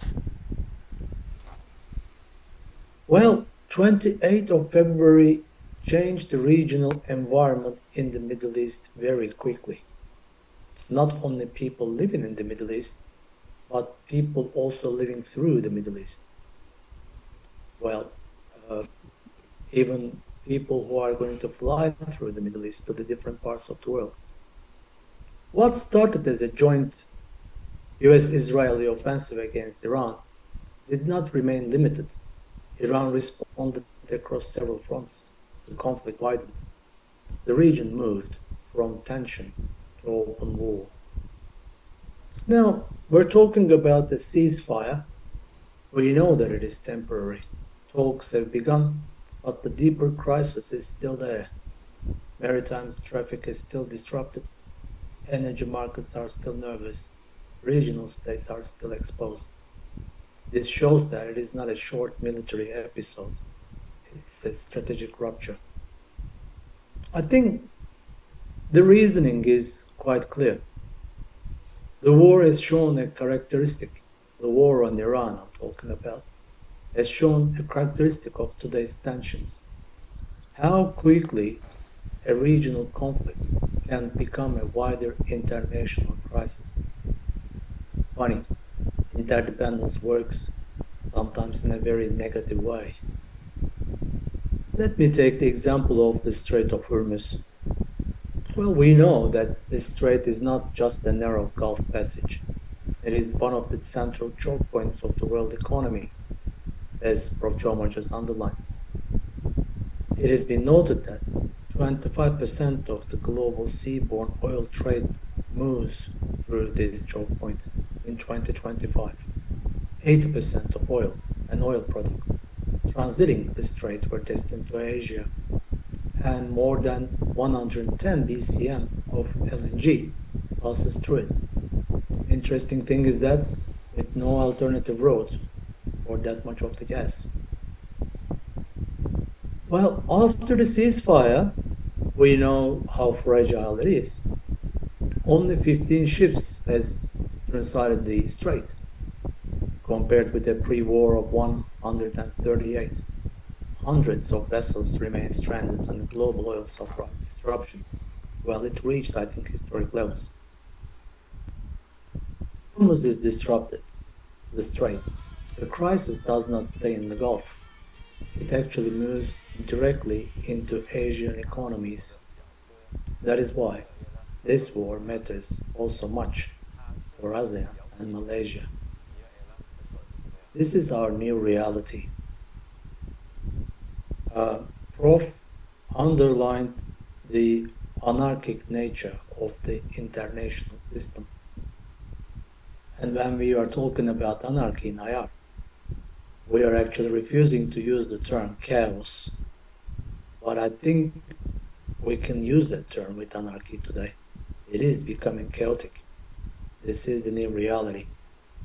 Well, 28th of February changed the regional environment in the Middle East very quickly. Not only people living in the Middle East, but people also living through the Middle East. Well, even people who are going to fly through the Middle East to the different parts of the world. What started as a joint US-Israeli offensive against Iran did not remain limited. Iran responded across several fronts. The conflict widened. The region moved from tension to open war. Now, we're talking about a ceasefire. We know that it is temporary. Talks have begun, but the deeper crisis is still there. Maritime traffic is still disrupted. Energy markets are still nervous. Regional states are still exposed. This shows that it is not a short military episode. It's a strategic rupture. I think the reasoning is quite clear. The war has shown a characteristic, the war on Iran I'm talking about, has shown a characteristic of today's tensions. How quickly a regional conflict can become a wider international crisis. Funny, interdependence works, sometimes in a very negative way. Let me take the example of the Strait of Hormuz. Well, we know that this strait is not just a narrow Gulf passage. It is one of the central choke points of the world economy, as Prof. Jomar just underlined. It has been noted that 25% of the global seaborne oil trade moves through this choke point in 2025. 80% of oil and oil products transiting the strait were destined to Asia, and more than 110 BCM of LNG passes through it. Interesting thing is that with no alternative route for that much of the gas. Well, after the ceasefire, we know how fragile it is. Only 15 ships has transited the strait, compared with a pre-war of 138. Hundreds of vessels remain stranded on the global oil supply disruption. Well, it reached, I think, historic levels. Hormuz is disrupted, the strait. The crisis does not stay in the Gulf. It actually moves directly into Asian economies. That is why this war matters also much for ASEAN and Malaysia. This is our new reality. Prof underlined the anarchic nature of the international system. And when we are talking about anarchy in IR, we are actually refusing to use the term chaos. But I think we can use that term with anarchy today. It is becoming chaotic. This is the new reality.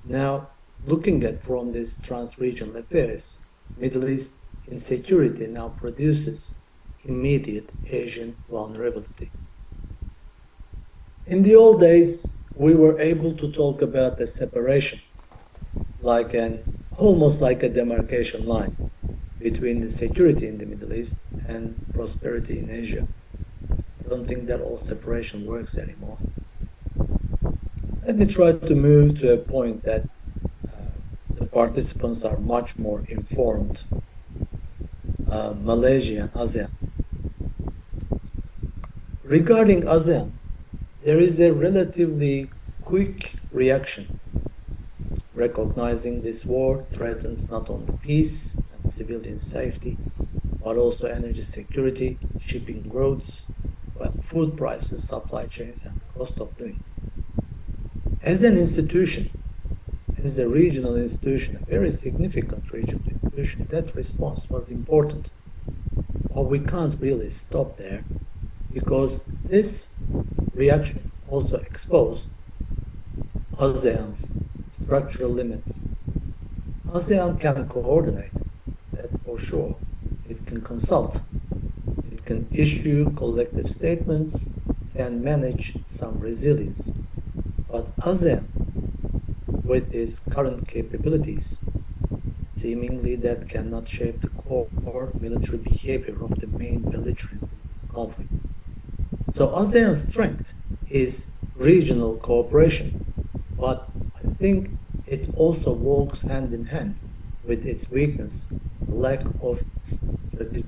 Now, looking at from this trans-regional affairs, Middle East insecurity now produces immediate Asian vulnerability. In the old days, we were able to talk about a separation, almost like a demarcation line between the security in the Middle East and prosperity in Asia. I don't think that all separation works anymore. Let me try to move to a point that the participants are much more informed. Malaysia and ASEAN. Regarding ASEAN, there is a relatively quick reaction, recognizing this war threatens not only peace and civilian safety, but also energy security, shipping routes, food prices, supply chains, and cost of living. As an institution, as a regional institution, a very significant regional institution, that response was important. But we can't really stop there, because this reaction also exposed ASEAN's structural limits. ASEAN can coordinate, that's for sure. It can consult, it can issue collective statements, can manage some resilience. But ASEAN, with its current capabilities, seemingly that cannot shape the core military behavior of the main belligerents in this conflict. So ASEAN's strength is regional cooperation, but I think it also walks hand in hand with its weakness, the lack of strategy.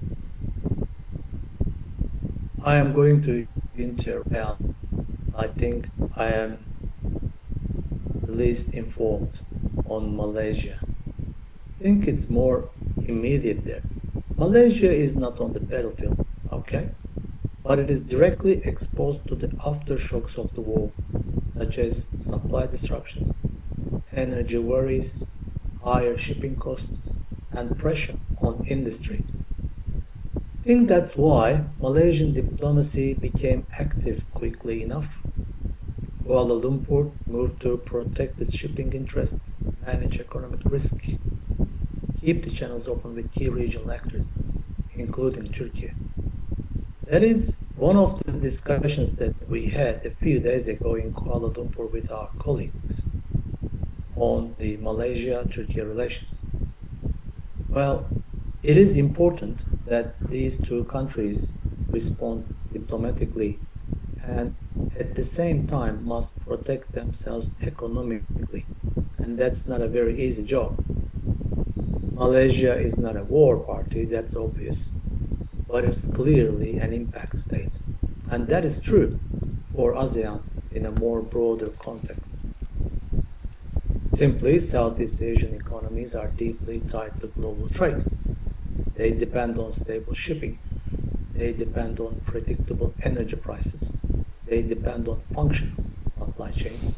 I am going to interrupt. I think I am the least informed on Malaysia. I think it's more immediate there. Malaysia is not on the battlefield, okay? But it is directly exposed to the aftershocks of the war, such as supply disruptions, energy worries, higher shipping costs, and pressure on industry. I think that's why Malaysian diplomacy became active quickly enough. Kuala Lumpur moved to protect its shipping interests, manage economic risk, keep the channels open with key regional actors, including Turkey. That is one of the discussions that we had a few days ago in Kuala Lumpur with our colleagues on the Malaysia-Turkey relations. Well, it is important that these two countries respond diplomatically and at the same time must protect themselves economically. And that's not a very easy job. Malaysia is not a war party, that's obvious, but it's clearly an impact state. And that is true for ASEAN in a more broader context. Simply, Southeast Asian economies are deeply tied to global trade. They depend on stable shipping. They depend on predictable energy prices. They depend on functional supply chains.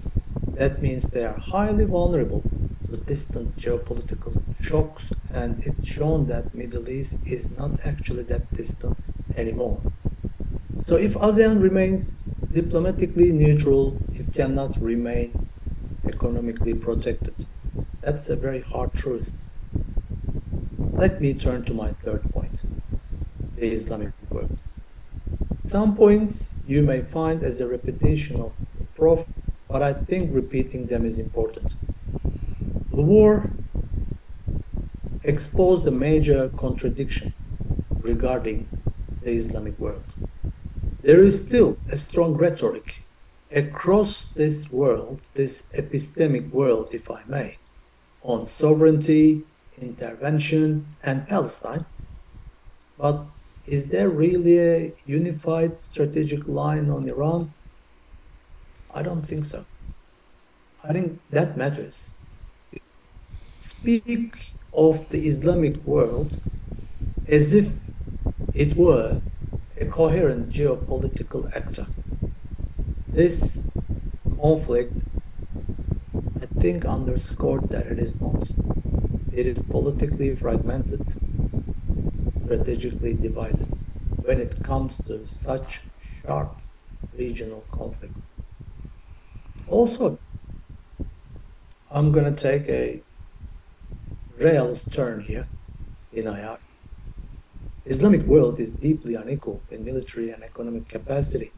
That means they are highly vulnerable to distant geopolitical shocks, and it's shown that Middle East is not actually that distant anymore. So if ASEAN remains diplomatically neutral, it cannot remain economically protected. That's a very hard truth. Let me turn to my third point, the Islamic world. Some points you may find as a repetition of the Prof, but I think repeating them is important. The war exposed a major contradiction regarding the Islamic world. There is still a strong rhetoric across this world, this epistemic world, if I may, on sovereignty, intervention, and Palestine. But is there really a unified strategic line on Iran? I don't think so. I think that matters. Speak of the Islamic world as if it were a coherent geopolitical actor. This conflict, I think, underscored that it is not. It is politically fragmented, strategically divided when it comes to such sharp regional conflicts. Also, I'm going to take a realist turn here in IR. Islamic world is deeply unequal in military and economic capacity.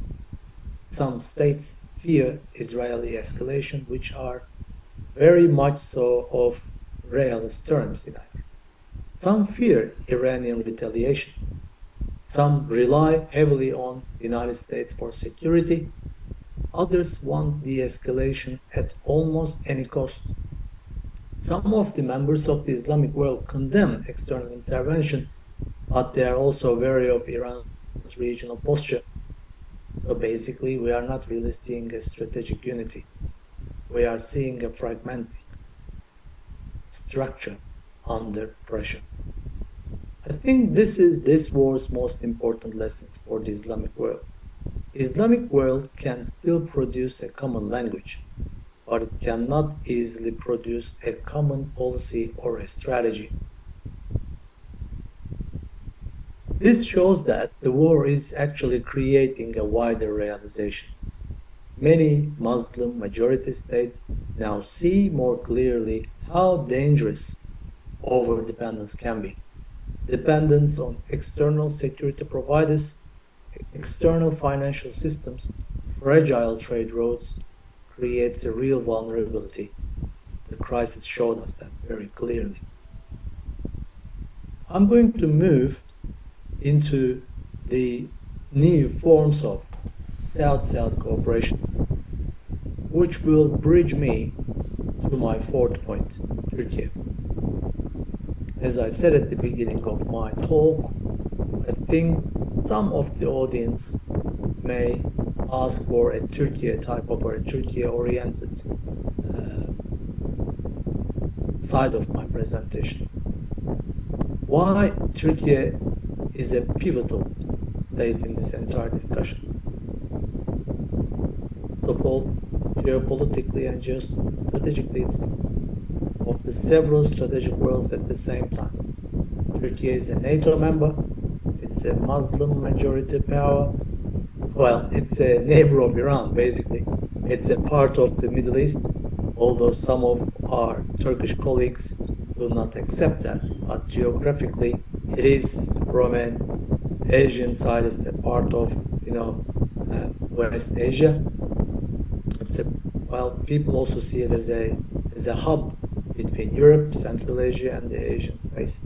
Some states fear Israeli escalation, which are very much so of realist terms in IR. Some fear Iranian retaliation. Some rely heavily on the United States for security. Others want de-escalation at almost any cost. Some of the members of the Islamic world condemn external intervention, but they are also wary of Iran's regional posture. So basically, we are not really seeing a strategic unity. We are seeing a fragmenting structure under pressure. I think this is this war's most important lessons for the Islamic world. Islamic world can still produce a common language, but it cannot easily produce a common policy or a strategy. This shows that the war is actually creating a wider realization. Many Muslim majority states now see more clearly how dangerous overdependence can be. Dependence on external security providers, external financial systems, fragile trade routes creates a real vulnerability. The crisis showed us that very clearly. I'm going to move into the new forms of South-South cooperation, which will bridge me to my fourth point, Turkey. As I said at the beginning of my talk, I think some of the audience may ask for a Turkey type of or a Turkey-oriented side of my presentation. Why Turkey is a pivotal state in this entire discussion. First of all, geopolitically and geostrategically, it's of the several strategic worlds at the same time. Turkey is a NATO member, it's a Muslim majority power. Well, it's a neighbor of Iran, basically. It's a part of the Middle East, although some of our Turkish colleagues will not accept that. But geographically, it is from an Asian side, it's a part of, West Asia. It's a, well, people also see it as a hub between Europe, Central Asia, and the Asian space.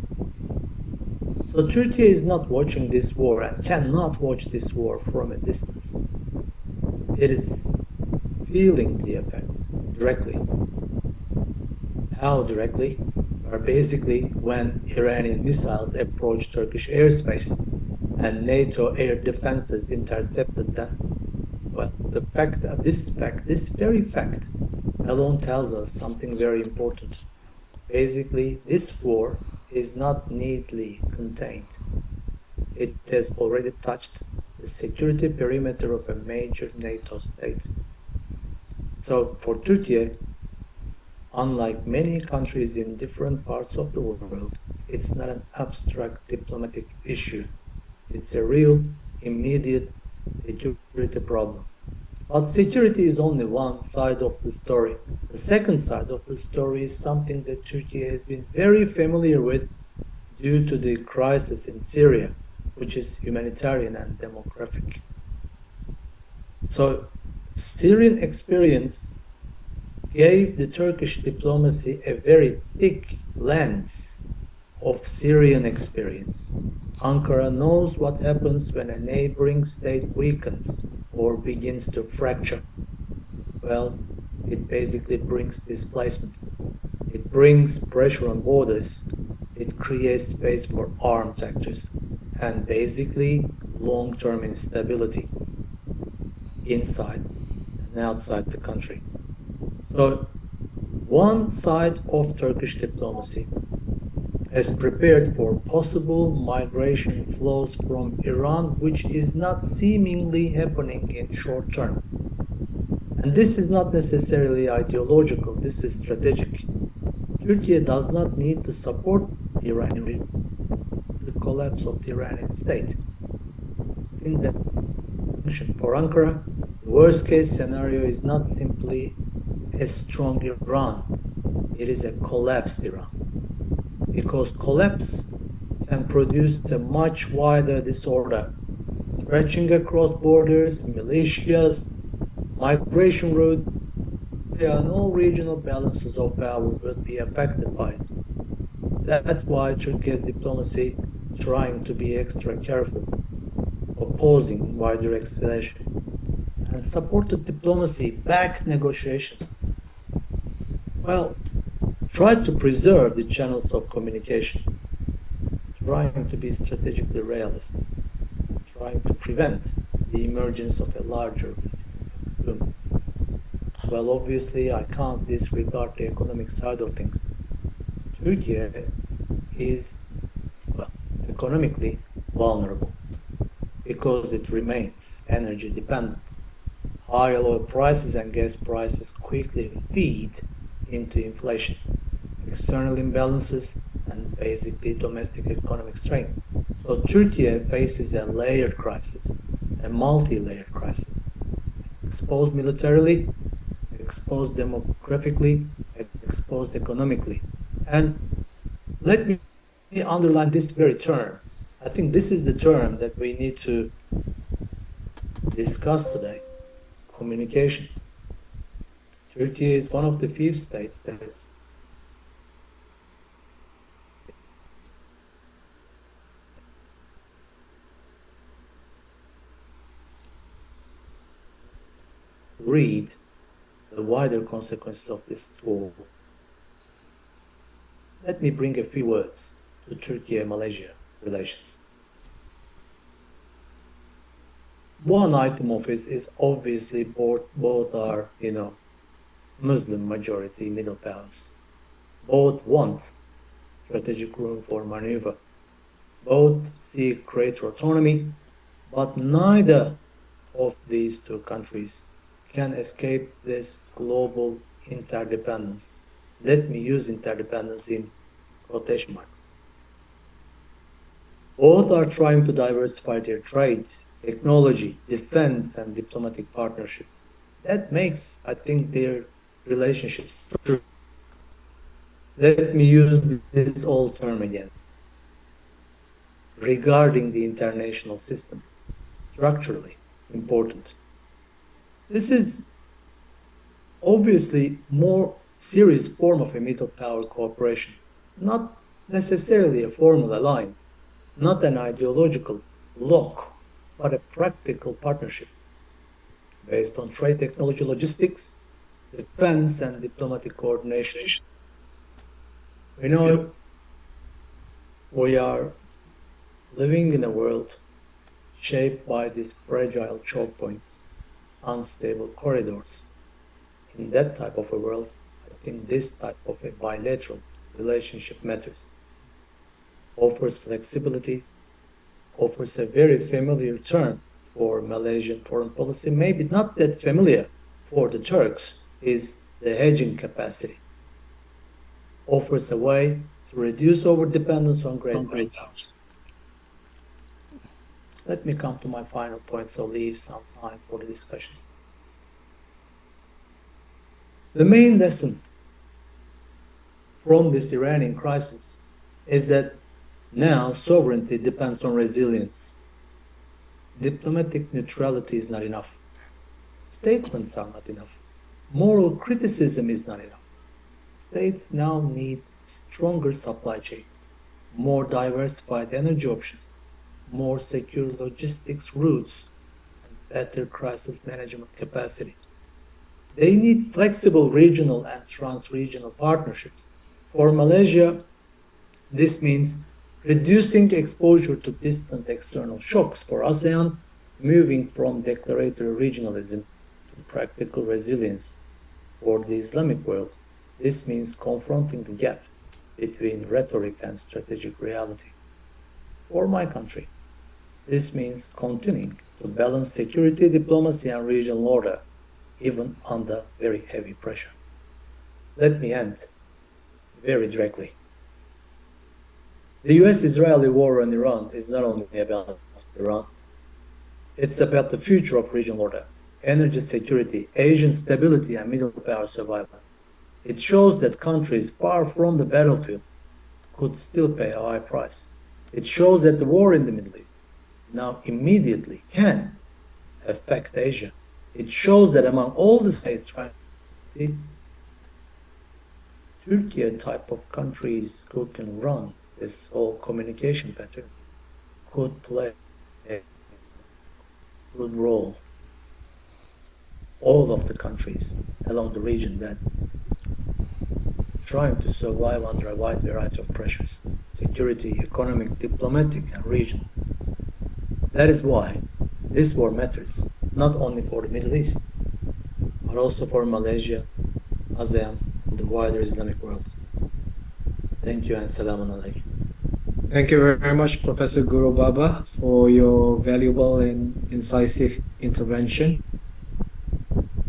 So Turkey is not watching this war and cannot watch this war from a distance. It is feeling the effects directly. How directly? Or basically when Iranian missiles approached Turkish airspace and NATO air defenses intercepted them. Well, this very fact alone tells us something very important. Basically, this war is not neatly contained. It has already touched the security perimeter of a major NATO state. So for Turkey, unlike many countries in different parts of the world, it's not an abstract diplomatic issue. It's a real, immediate security problem. But security is only one side of the story. The second side of the story is something that Turkey has been very familiar with due to the crisis in Syria, which is humanitarian and demographic. So, Syrian experience gave the Turkish diplomacy a very thick lens of Syrian experience. Ankara knows what happens when a neighboring state weakens or begins to fracture. Well, it basically brings displacement. It brings pressure on borders. It creates space for armed actors and basically long-term instability inside and outside the country. So, one side of Turkish diplomacy has prepared for possible migration flows from Iran, which is not seemingly happening in short term. And this is not necessarily ideological, this is strategic. Turkey does not need to support the collapse of the Iranian state. In that for Ankara, the worst case scenario is not simply a strong Iran, it is a collapsed Iran. Because collapse can produce a much wider disorder, stretching across borders, militias, migration routes, and all regional balances of power will be affected by it. That's why Turkey's diplomacy is trying to be extra careful, opposing wider escalation, and supported diplomacy-backed negotiations. Well, try to preserve the channels of communication, trying to be strategically realist, trying to prevent the emergence of a larger boom. Well, obviously, I can't disregard the economic side of things. Turkey is, well, economically vulnerable because it remains energy dependent. High oil prices and gas prices quickly feed into inflation, external imbalances, and basically domestic economic strain. So Turkey faces a layered crisis, a multi-layered crisis, exposed militarily, exposed demographically, exposed economically. And let me underline this very term. I think this is the term that we need to discuss today. Communication. Turkey is one of the few states that read the wider consequences of this war. Let me bring a few words to Turkey and Malaysia relations. One item of it is obviously both are, Muslim majority middle powers. Both want strategic room for maneuver Both seek greater autonomy, but neither of these two countries can escape this global interdependence. Let me use interdependence in quotation marks. Both are trying to diversify their trade, technology, defense, and diplomatic partnerships. That makes, I think, their relationships true. Let me use this old term again. Regarding the international system, structurally important. This is obviously more serious form of a middle power cooperation, not necessarily a formal alliance, not an ideological bloc, but a practical partnership based on trade, technology, logistics, defense, and diplomatic coordination. We know we are living in a world shaped by these fragile choke points, unstable corridors. In that type of a world, I think this type of a bilateral relationship matters. Offers flexibility, offers a very familiar term for Malaysian foreign policy, maybe not that familiar for the Turks, is the hedging capacity. Offers a way to reduce overdependence on great powers. Let me come to my final point, so leave some time for the discussions. The main lesson from this Iranian crisis is that now sovereignty depends on resilience. Diplomatic neutrality is not enough. Statements are not enough. Moral criticism is not enough. States now need stronger supply chains, more diversified energy options, more secure logistics routes, and better crisis management capacity. They need flexible regional and trans-regional partnerships. For Malaysia, this means reducing exposure to distant external shocks. For ASEAN, moving from declaratory regionalism to practical resilience. For the Islamic world, this means confronting the gap between rhetoric and strategic reality. For my country, this means continuing to balance security, diplomacy, and regional order, even under very heavy pressure. Let me end very directly. The US-Israeli war on Iran is not only about Iran, it's about the future of regional order, energy security, Asian stability, and middle power survival. It shows that countries far from the battlefield could still pay a high price. It shows that the war in the Middle East now immediately can affect Asia. It shows that among all the states trying to Turkey type of countries who can run this whole communication patterns could play a good role. All of the countries along the region that trying to survive under a wide variety of pressures, security, economic, diplomatic, and regional. That is why this war matters, not only for the Middle East, but also for Malaysia, ASEAN, and the wider Islamic world. Thank you and Assalamu alaikum. Thank you very much, Professor Guru Baba, for your valuable and incisive intervention.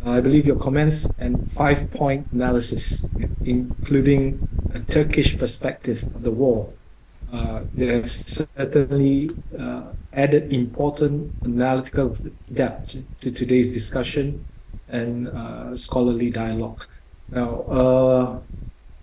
I believe your comments and 5-point analysis, including a Turkish perspective of the war, they have certainly added important analytical depth to today's discussion and scholarly dialogue. Now,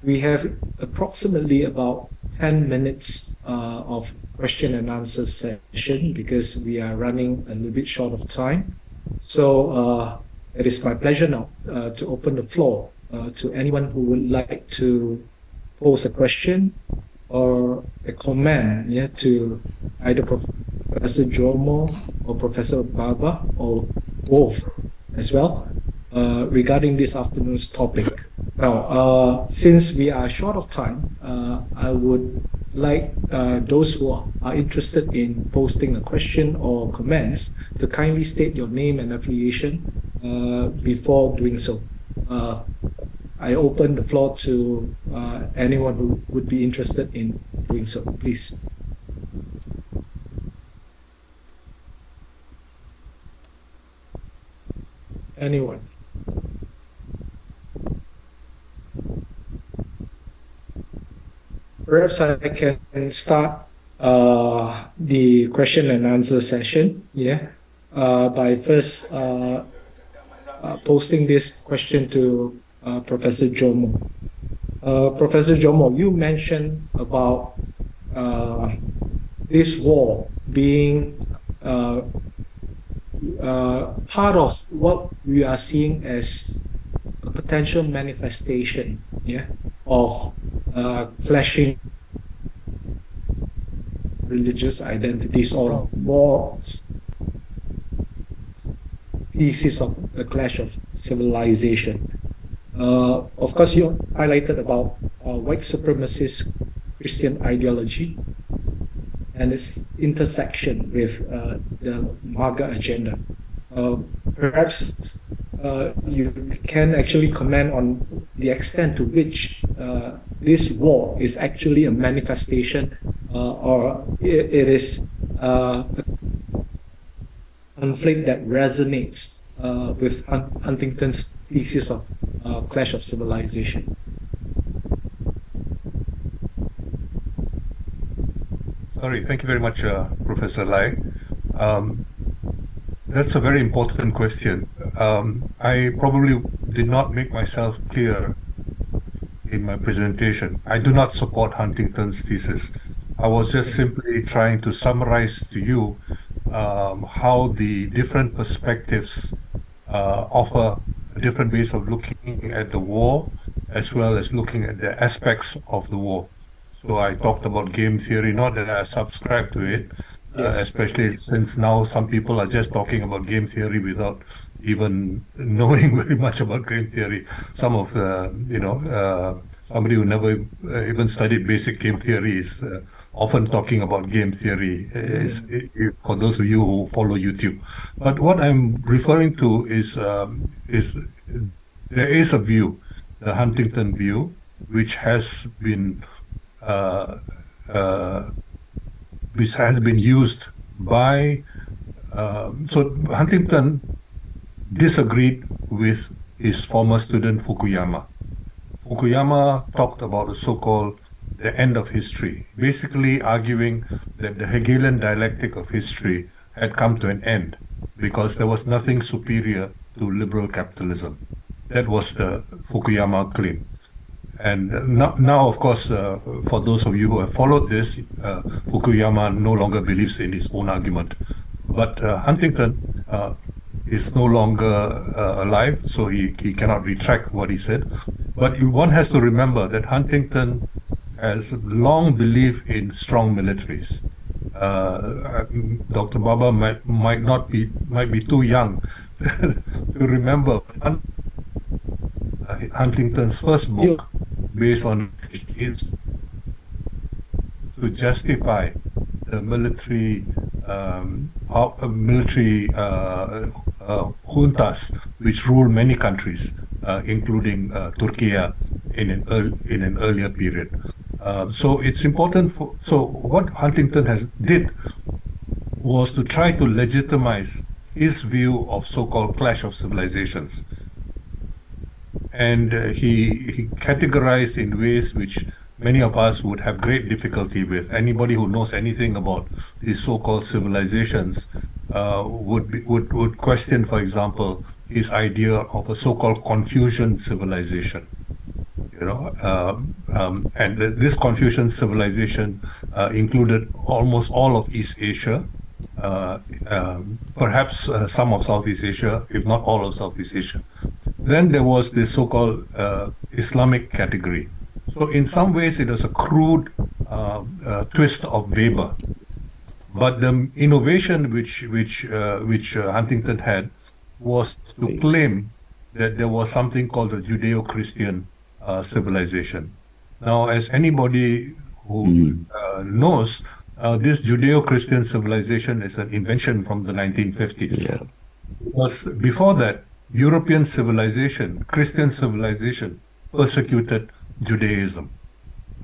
we have approximately about 10 minutes of question and answer session because we are running a little bit short of time. So it is my pleasure now to open the floor to anyone who would like to pose a question or a comment, to either Professor Jomo or Professor Baba or both as well regarding this afternoon's topic. Now, since we are short of time, I would like those who are interested in posting a question or comments to kindly state your name and affiliation before doing so. I open the floor to anyone who would be interested in doing so, please. Anyone? Perhaps I can start the question and answer session. Yeah, by first posting this question to Professor Jomo. Professor Jomo, you mentioned about uh, this war being part of what we are seeing as a potential manifestation, yeah, of clashing religious identities or more pieces of a clash of civilization. Of course, you highlighted about white supremacist Christian ideology and its intersection with the MAGA agenda. Uh, Perhaps you can actually comment on the extent to which this war is actually a manifestation or it is a conflict that resonates with Huntington's thesis of clash of civilization. Sorry, thank you very much, Professor Lai. That's a very important question. I probably did not make myself clear in my presentation. I do not support Huntington's thesis. I was just simply trying to summarize to you how the different perspectives offer different ways of looking at the war, as well as looking at the aspects of the war. So I talked about game theory, not that I subscribe to it, Yes. especially since now some people are just talking about game theory without even knowing very much about game theory. Some of somebody who never even studied basic game theory is often talking about game theory. For those of you who follow YouTube. But what I'm referring to is there is a view, the Huntington view, which has been uh, uh, used by so Huntington disagreed with his former student Fukuyama. Fukuyama talked about the so-called the end of history, basically arguing that the Hegelian dialectic of history had come to an end because there was nothing superior to liberal capitalism. That was the Fukuyama claim. And now, of course, for those of you who have followed this, Fukuyama no longer believes in his own argument. But Huntington is no longer alive, so he cannot retract what he said. But one has to remember that Huntington has long believed in strong militaries. Dr. Baba might be too young to remember Huntington's first book, based on is to justify the military juntas which rule many countries, including Turkey, in an earlier period. So it's important so what Huntington did was to try to legitimize his view of so-called clash of civilizations. And he categorized in ways which many of us would have great difficulty with. Anybody who knows anything about these so-called civilizations would question, for example, his idea of a so-called Confucian civilization. And this Confucian civilization included almost all of East Asia, perhaps some of Southeast Asia, if not all of Southeast Asia. Then there was this so-called Islamic category. So in some ways, it was a crude twist of Weber. But the innovation which Huntington had was to claim that there was something called the Judeo-Christian civilization. Now, as anybody who knows, this Judeo-Christian civilization is an invention from the 1950s. Yeah. Because before that, European civilization, Christian civilization, persecuted Judaism.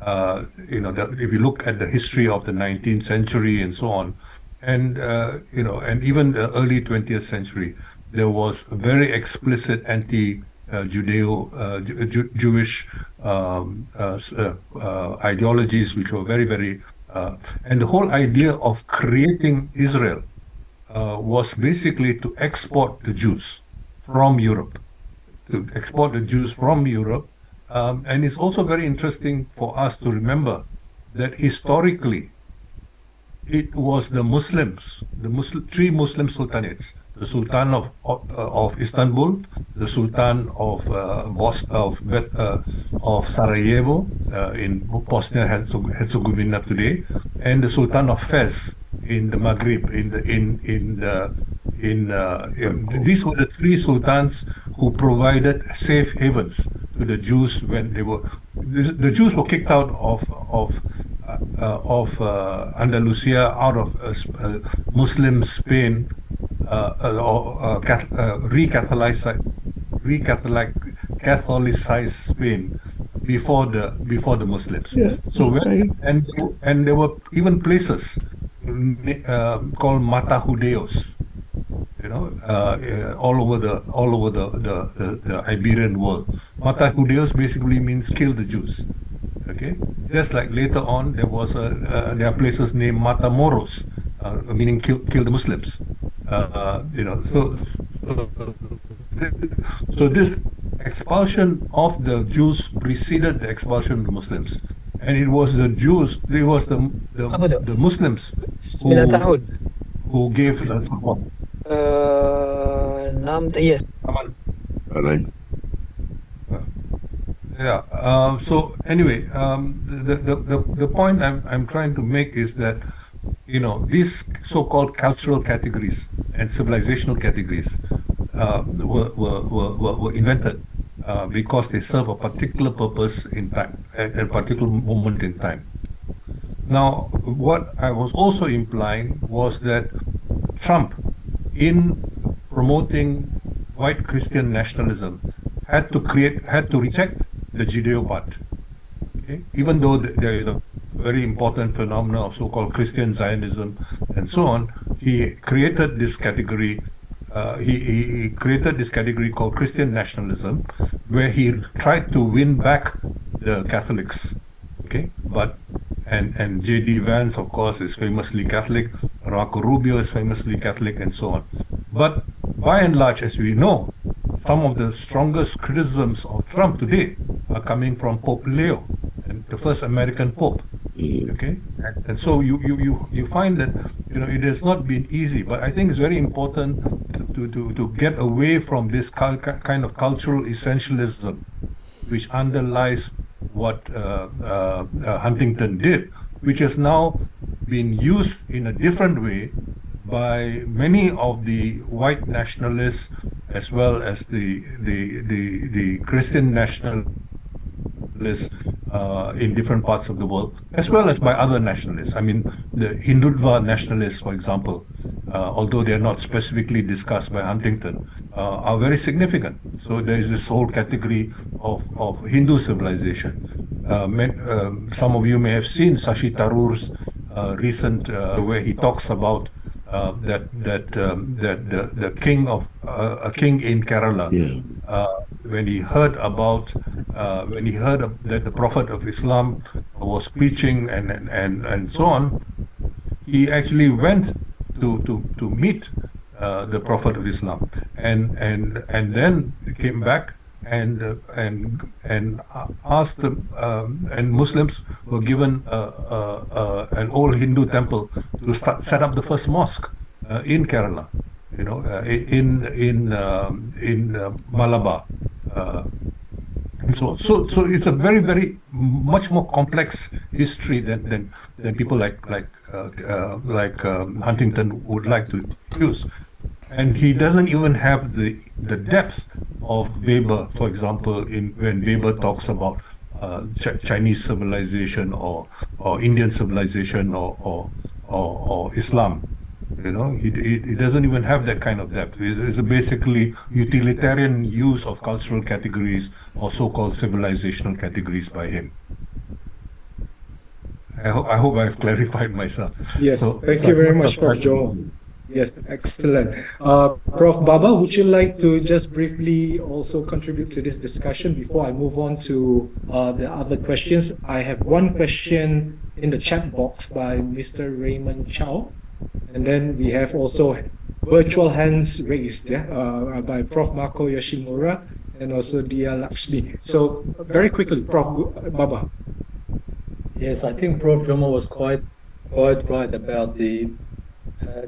If you look at the history of the 19th century and so on, and and even the early 20th century, there was a very explicit anti-Judeo-Jewish ideologies, which were very, very, and the whole idea of creating Israel was basically to export the Jews from Europe, and it's also very interesting for us to remember that historically, it was the Muslims, three Muslim sultanates: the Sultan of Istanbul, the Sultan of Sarajevo in Bosnia Herzegovina today, and the Sultan of Fez in the Maghreb. These were the three sultans who provided safe havens to the Jews when the Jews were kicked out of Andalusia, out of Muslim Spain, Catholicized Spain before the Muslims. Yeah, So right. and there were even places called Mata Judeos, all over the Iberian world. Mata Judeos basically means kill the Jews. Okay, just like later on there are places named Matamoros, meaning kill the Muslims. So this expulsion of the Jews preceded the expulsion of the Muslims, and it was the Muslims Sembilan tahun. who gave support. Yes. Right. Yeah. So anyway, the point I'm trying to make is that these so-called cultural categories and civilizational categories were invented because they serve a particular purpose in time, at a particular moment in time. Now, what I was also implying was that Trump, in promoting white Christian nationalism, had to reject the Judeo part. Okay? Even though there is a very important phenomenon of so-called Christian Zionism and so on, he created this category. He created this category called Christian nationalism, where he tried to win back the Catholics. Okay, and J.D. Vance, of course, is famously Catholic. Marco Rubio is famously Catholic, and so on. But by and large, as we know, some of the strongest criticisms of Trump today are coming from Pope Leo, and the first American Pope. Okay, and so you find that it has not been easy, but I think it's very important to get away from this kind of cultural essentialism, which underlies what Huntington did, which has now been used in a different way by many of the white nationalists, as well as the Christian nationalists in different parts of the world, as well as by other nationalists. I mean, the Hindutva nationalists, for example, although they are not specifically discussed by Huntington, are very significant. So there is this whole category of Hindu civilization. Some of you may have seen Shashi Tharoor's recent, where he talks about that the king of a king in Kerala, when he heard that the Prophet of Islam was preaching and so on, he actually went to meet the Prophet of Islam, and then came back and asked them, and Muslims were given an old Hindu temple to set up the first mosque in Kerala, in Malabar. So it's a very, very much more complex history than people like Huntington would like to use, and he doesn't even have the depth of Weber, for example, when Weber talks about Chinese civilization or Indian civilization or Islam. He doesn't even have that kind of depth. It's a basically utilitarian use of cultural categories or so-called civilizational categories by him. I hope I've clarified myself. Yes, thank you very much, Prof. Joel. Yes, excellent. Prof. Baba, would you like to just briefly also contribute to this discussion before I move on to the other questions? I have one question in the chat box by Mr. Raymond Chow, and then we have also virtual hands raised, yeah, by Prof. Marco Yoshimura and also Dia Lakshmi. So very quickly, Prof. Baba. Yes, I think Prof. Jomo was quite right about the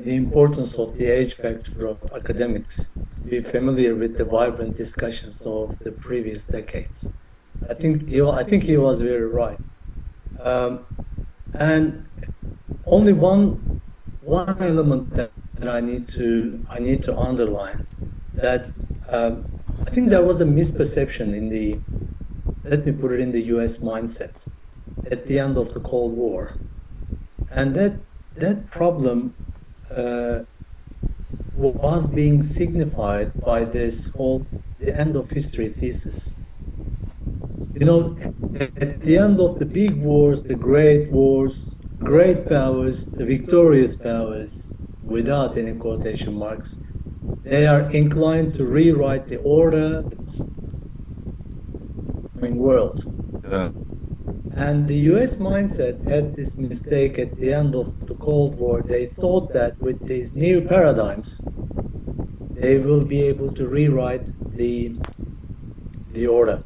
importance of the age factor of academics to be familiar with the vibrant discussions of the previous decades. I think he was very right. Um, and only one element that I need to underline that I think there was a misperception in the, let me put it, in the U.S. mindset at the end of the Cold War, and that problem uh, was being signified by this whole the end of history thesis. You know, at the end of the big wars, great powers, the victorious powers, without any quotation marks, they are inclined to rewrite the order in world. Uh, And the US mindset had this mistake at the end of the Cold War. They thought that with these new paradigms, they will be able to rewrite the order,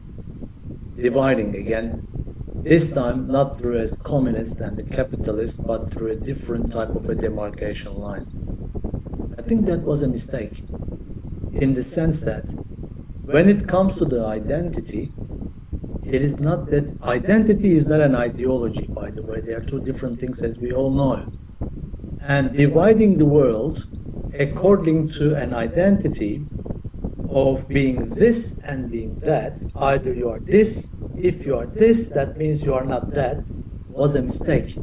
dividing again. This time, not through as communist and the capitalist, but through a different type of a demarcation line. I think that was a mistake in the sense that when it comes to the identity, it is not that identity is not an ideology, by the way. They are two different things, as we all know. And dividing the world according to an identity of being this and being that, either you are this, if you are this, that means you are not that, was a mistake.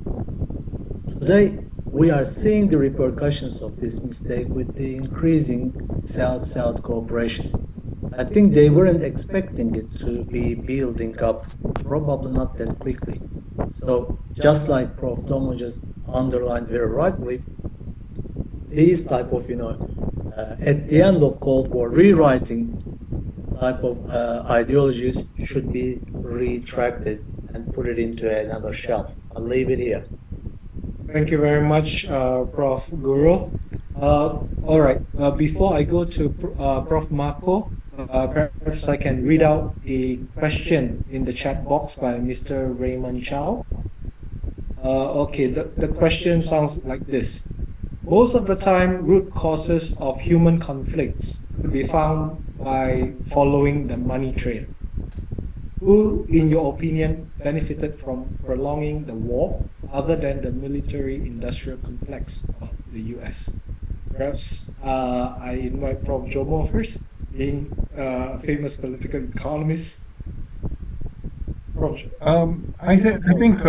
Today, we are seeing the repercussions of this mistake with the increasing South-South cooperation. I think they weren't expecting it to be building up, probably not that quickly. So just like Prof. Tomo just underlined very rightly, these type of, at the end of Cold War, rewriting type of ideologies should be retracted and put it into another shelf. I'll leave it here. Thank you very much, Prof. Guru. All right, before I go to Prof. Marco, perhaps I can read out the question in the chat box by Mr. Raymond Chow. Okay, the question sounds like this. Most of the time, root causes of human conflicts could be found by following the money trail. Who, in your opinion, benefited from prolonging the war other than the military-industrial complex of the US? Perhaps I invite Prof. Jomo first, being a famous political economist. Prof. I think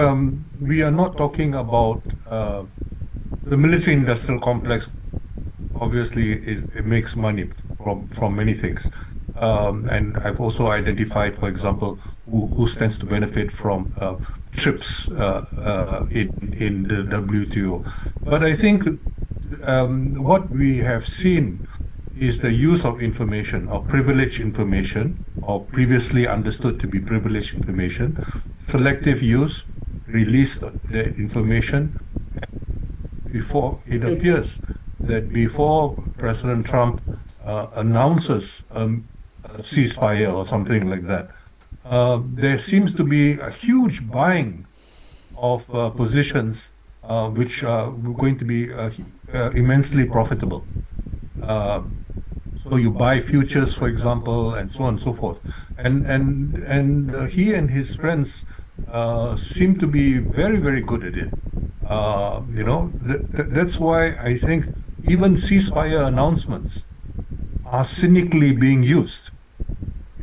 we are not talking about the military-industrial complex. Obviously, it makes money from many things, and I've also identified, for example, who stands to benefit from trips in the WTO. But I think what we have seen is the use of information, or privileged information, or previously understood to be privileged information, selective use, release the information before it appears that before President Trump announces a ceasefire or something like that, there seems to be a huge buying of positions which are going to be immensely profitable. So you buy futures, for example, and so on and so forth. And he and his friends seem to be very, very good at it. That's why I think even ceasefire announcements are cynically being used,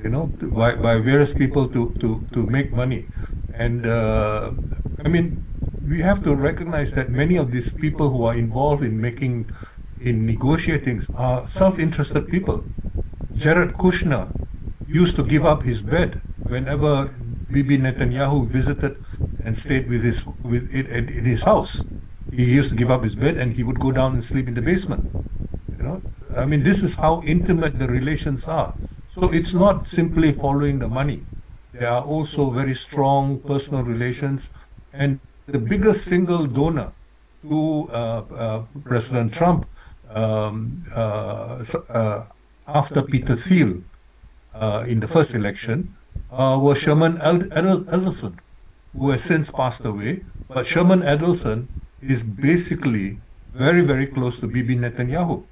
by various people to make money. And I mean, we have to recognize that many of these people who are involved in negotiating are self-interested people. Jared Kushner used to give up his bed whenever Bibi Netanyahu visited and stayed in his house. He used to give up his bed and he would go down and sleep in the basement. You know, I mean, this is how intimate the relations are. So it's not simply following the money. There are also very strong personal relations. And the biggest single donor to President Trump after Peter Thiel in the first election was Sherman Adelson, who has since passed away. But Sherman Adelson is basically very, very close to Bibi Netanyahu.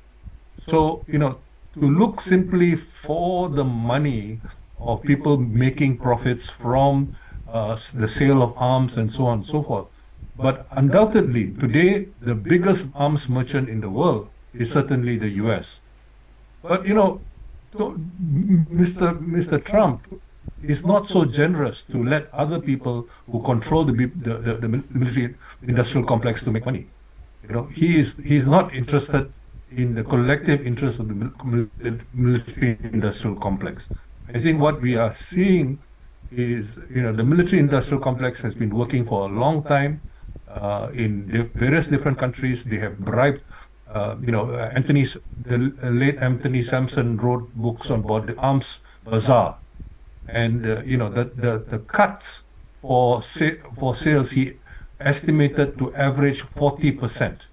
So, to look simply for the money of people making profits from the sale of arms and so on and so forth. But undoubtedly, today, the biggest arms merchant in the world is certainly the US. But, Mr. Trump is not so generous to let other people who control the military industrial complex to make money. He's not interested in the collective interest of the military industrial complex. I think what we are seeing is, the military industrial complex has been working for a long time in various different countries. They have bribed, the late Anthony Sampson wrote books on board the arms bazaar, and the cuts for sales he estimated to average 40%.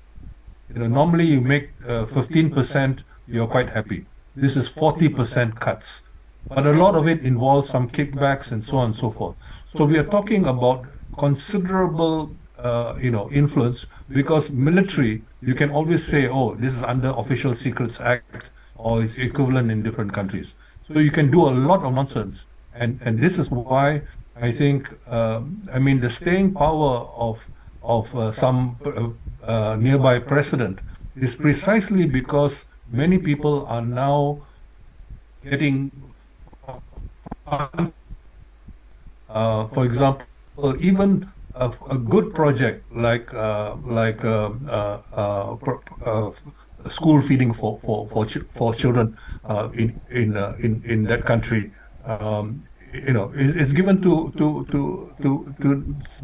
Normally you make 15%, you're quite happy. This is 40% cuts. But a lot of it involves some kickbacks and so on and so forth. So we are talking about considerable, influence, because military, you can always say, oh, this is under Official Secrets Act, or it's equivalent in different countries. So you can do a lot of nonsense. And this is why I think, the staying power of some nearby precedent is precisely because many people are now getting, for example, even a good project like school feeding for children in that country, is given to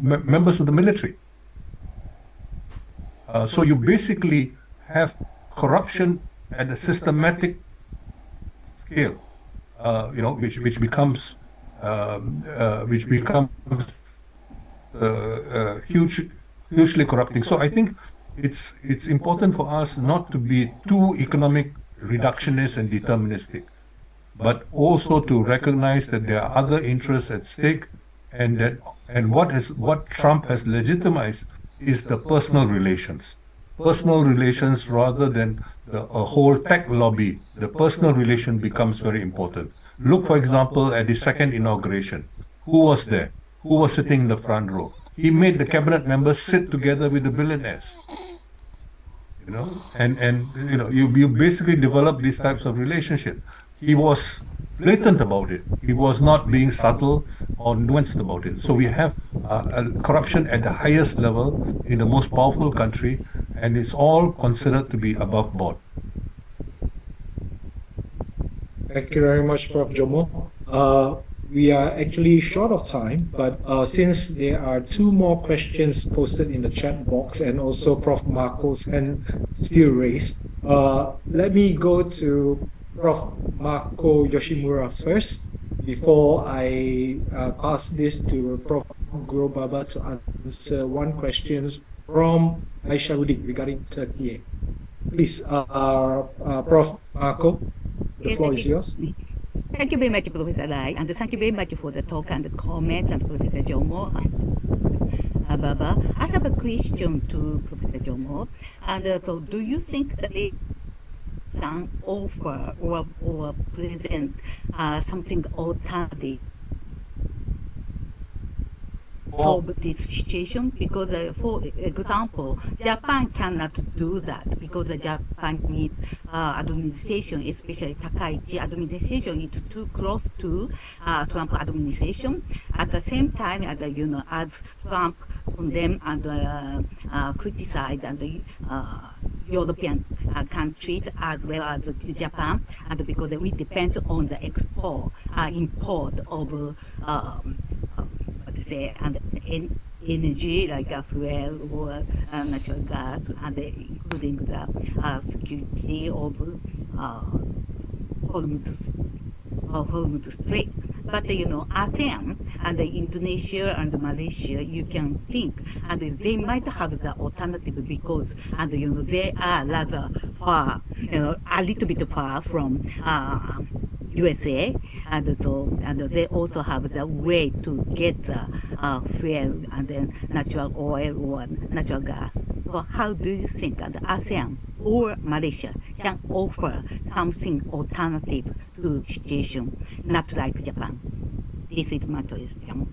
members of the military. So you basically have corruption at a systematic scale, which becomes hugely corrupting. So I think it's important for us not to be too economic reductionist and deterministic, but also to recognize that there are other interests at stake, and what Trump has legitimized is the personal relations rather than a whole tech lobby. The personal relation becomes very important. Look, for example, at the second inauguration. Who was there? Who was sitting in the front row? He made the cabinet members sit together with the billionaires. You basically develop these types of relationship. He was blatant about it. He was not being subtle or nuanced about it. So we have corruption at the highest level in the most powerful country, and it's all considered to be above board. Thank you very much, Prof. Jomo. We are actually short of time, but since there are two more questions posted in the chat box and also Prof. Marco's hand still raised, let me go to Prof. Marco Yoshimura first before I pass this to Prof. Guru Baba to answer one question from Aisharudi regarding Turkey. Please, Prof. Marco, the floor is yours. Thank you very much, Professor Lai, and thank you very much for the talk and the comment, and Professor Jomo and Baba. I have a question to Professor Jomo. And so, do you think that they can offer or present something alternative solve this situation? Because, for example, Japan cannot do that because the Japanese administration, especially Takaichi administration, is too close to Trump administration. At the same time, as Trump condemned and criticized and European countries as well as Japan, and because we depend on the import of energy like fuel or natural gas, and including the security of uh, Hormuz Hormuz Strait. But ASEAN and Indonesia and Malaysia, you can think, and they might have the alternative because, and they are rather far, a little bit far from USA, and so and they also have the way to get the fuel and then natural oil or natural gas. So how do you think that ASEAN or Malaysia can offer something alternative to situation, not like Japan? This is my question.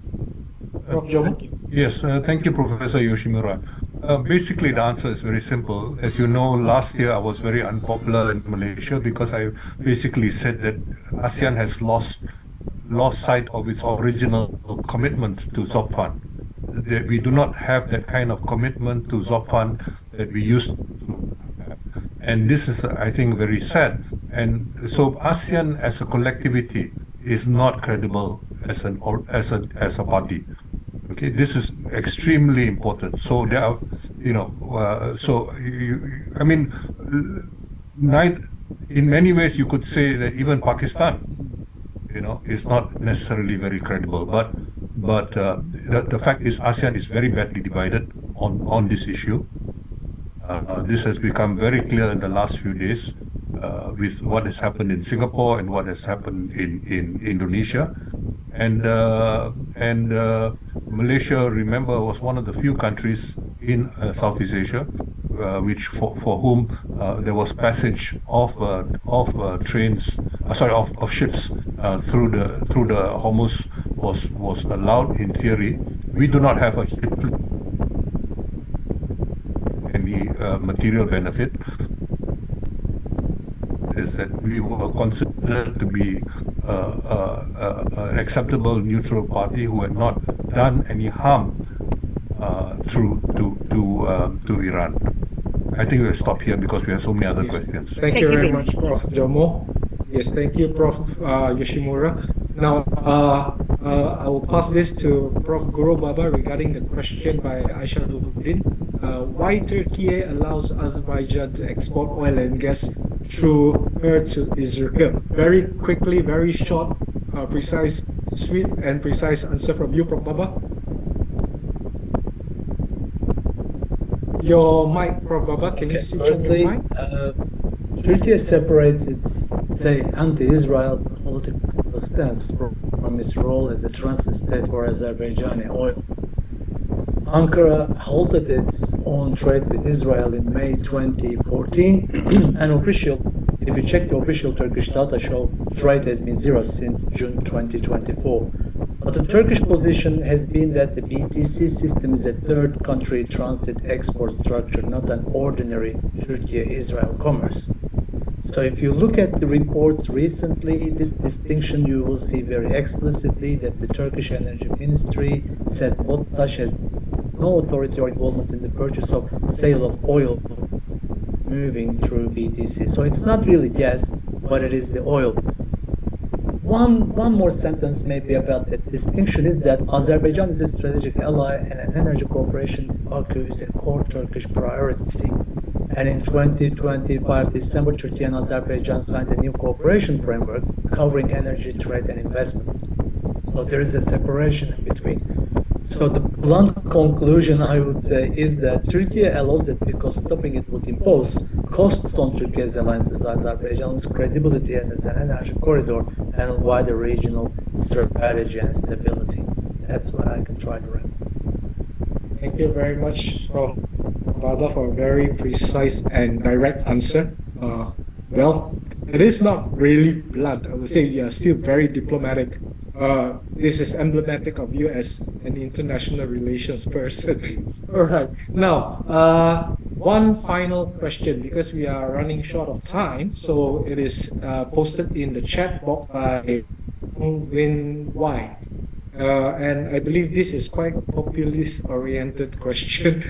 Prof. Jomo? Thank you. Yes, thank you, Professor Yoshimura. Basically, the answer is very simple. As you know, last year I was very unpopular in Malaysia because I basically said that ASEAN has lost sight of its original commitment to ZOPFAN. That we do not have that kind of commitment to ZOPFAN that we used to have. And this is, I think, very sad. And so ASEAN as a collectivity is not credible as a party. Okay, this is extremely important. So there are, I mean, in many ways you could say that even Pakistan, is not necessarily very credible. But the fact is, ASEAN is very badly divided on this issue. This has become very clear in the last few days with what has happened in Singapore and what has happened in Indonesia. And Malaysia, remember, was one of the few countries in Southeast Asia which for whom there was passage of trains, of ships through the Hormuz was allowed in theory. We do not have a any material benefit. Is that we were considered to be an acceptable neutral party who had not done any harm to Iran. I think we'll stop here because we have so many other questions. Thank you very much, Prof. Jomo. Yes, thank you, Prof. Yoshimura. Now, I will pass this to Prof. Guru Baba regarding the question by Aisha Luddin. Why Turkey allows Azerbaijan to export oil and gas through her to Israel? Very quickly, very short, precise, sweet, and precise answer from you, Prof. Baba. Your mic, Prof. Baba. Can you switch on your mic? Turkey separates its, say, anti-Israel political stance from its role as a transit state for Azerbaijani oil. Ankara halted its own trade with Israel in May 2014, and if you check the official Turkish data show, trade has been zero since June 2024. But the Turkish position has been that the BTC system is a third country transit export structure, not an ordinary Turkey-Israel commerce. So if you look at the reports recently, this distinction you will see very explicitly that the Turkish Energy Ministry said BOTAŞ has no authority or involvement in the purchase of sale of oil moving through BTC. So it's not really gas, but it is the oil. One more sentence maybe about that distinction is that Azerbaijan is a strategic ally and an energy cooperation with Baku is a core Turkish priority. And in 2025 December, Turkey and Azerbaijan signed a new cooperation framework covering energy, trade, and investment. So there is a separation in between. So the blunt conclusion, I would say, is that Turkey allows it because stopping it would impose costs on Turkey's alliance with Azerbaijan's credibility and as an energy corridor and wider regional strategy and stability. That's what I can try to wrap. Thank you very much, Prof. Baba, for a very precise and direct answer. Well, it is not really blunt. I would say you are still very diplomatic. This is emblematic of you as an international relations person. All right. Now, one final question because we are running short of time. So it is posted in the chat box by Win Y. And I believe this is quite populist-oriented question.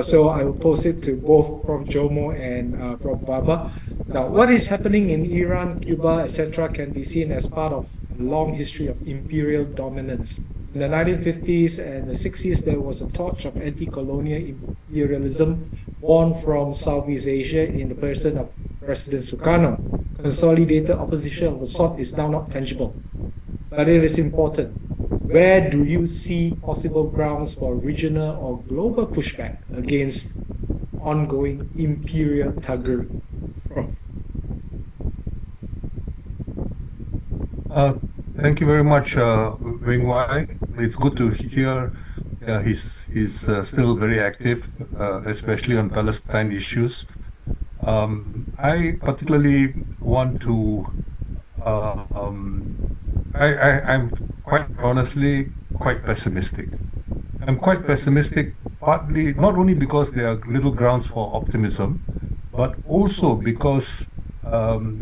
So I will pose it to both Prof. Jomo and Prof. Baba. Now, what is happening in Iran, Cuba, etc., can be seen as part of a long history of imperial dominance In the 1950s and the 60s, there was a torch of anti-colonial imperialism born from Southeast Asia in the person of President Sukarno. Consolidated opposition of the sort is now not tangible, but it is important. Where do you see possible grounds for regional or global pushback against ongoing imperial thuggery? Thank you very much, Wing Wai. It's good to hear he's still very active, especially on Palestine issues. I particularly want to, I'm quite honestly quite pessimistic. I'm quite pessimistic, partly not only because there are little grounds for optimism, but also because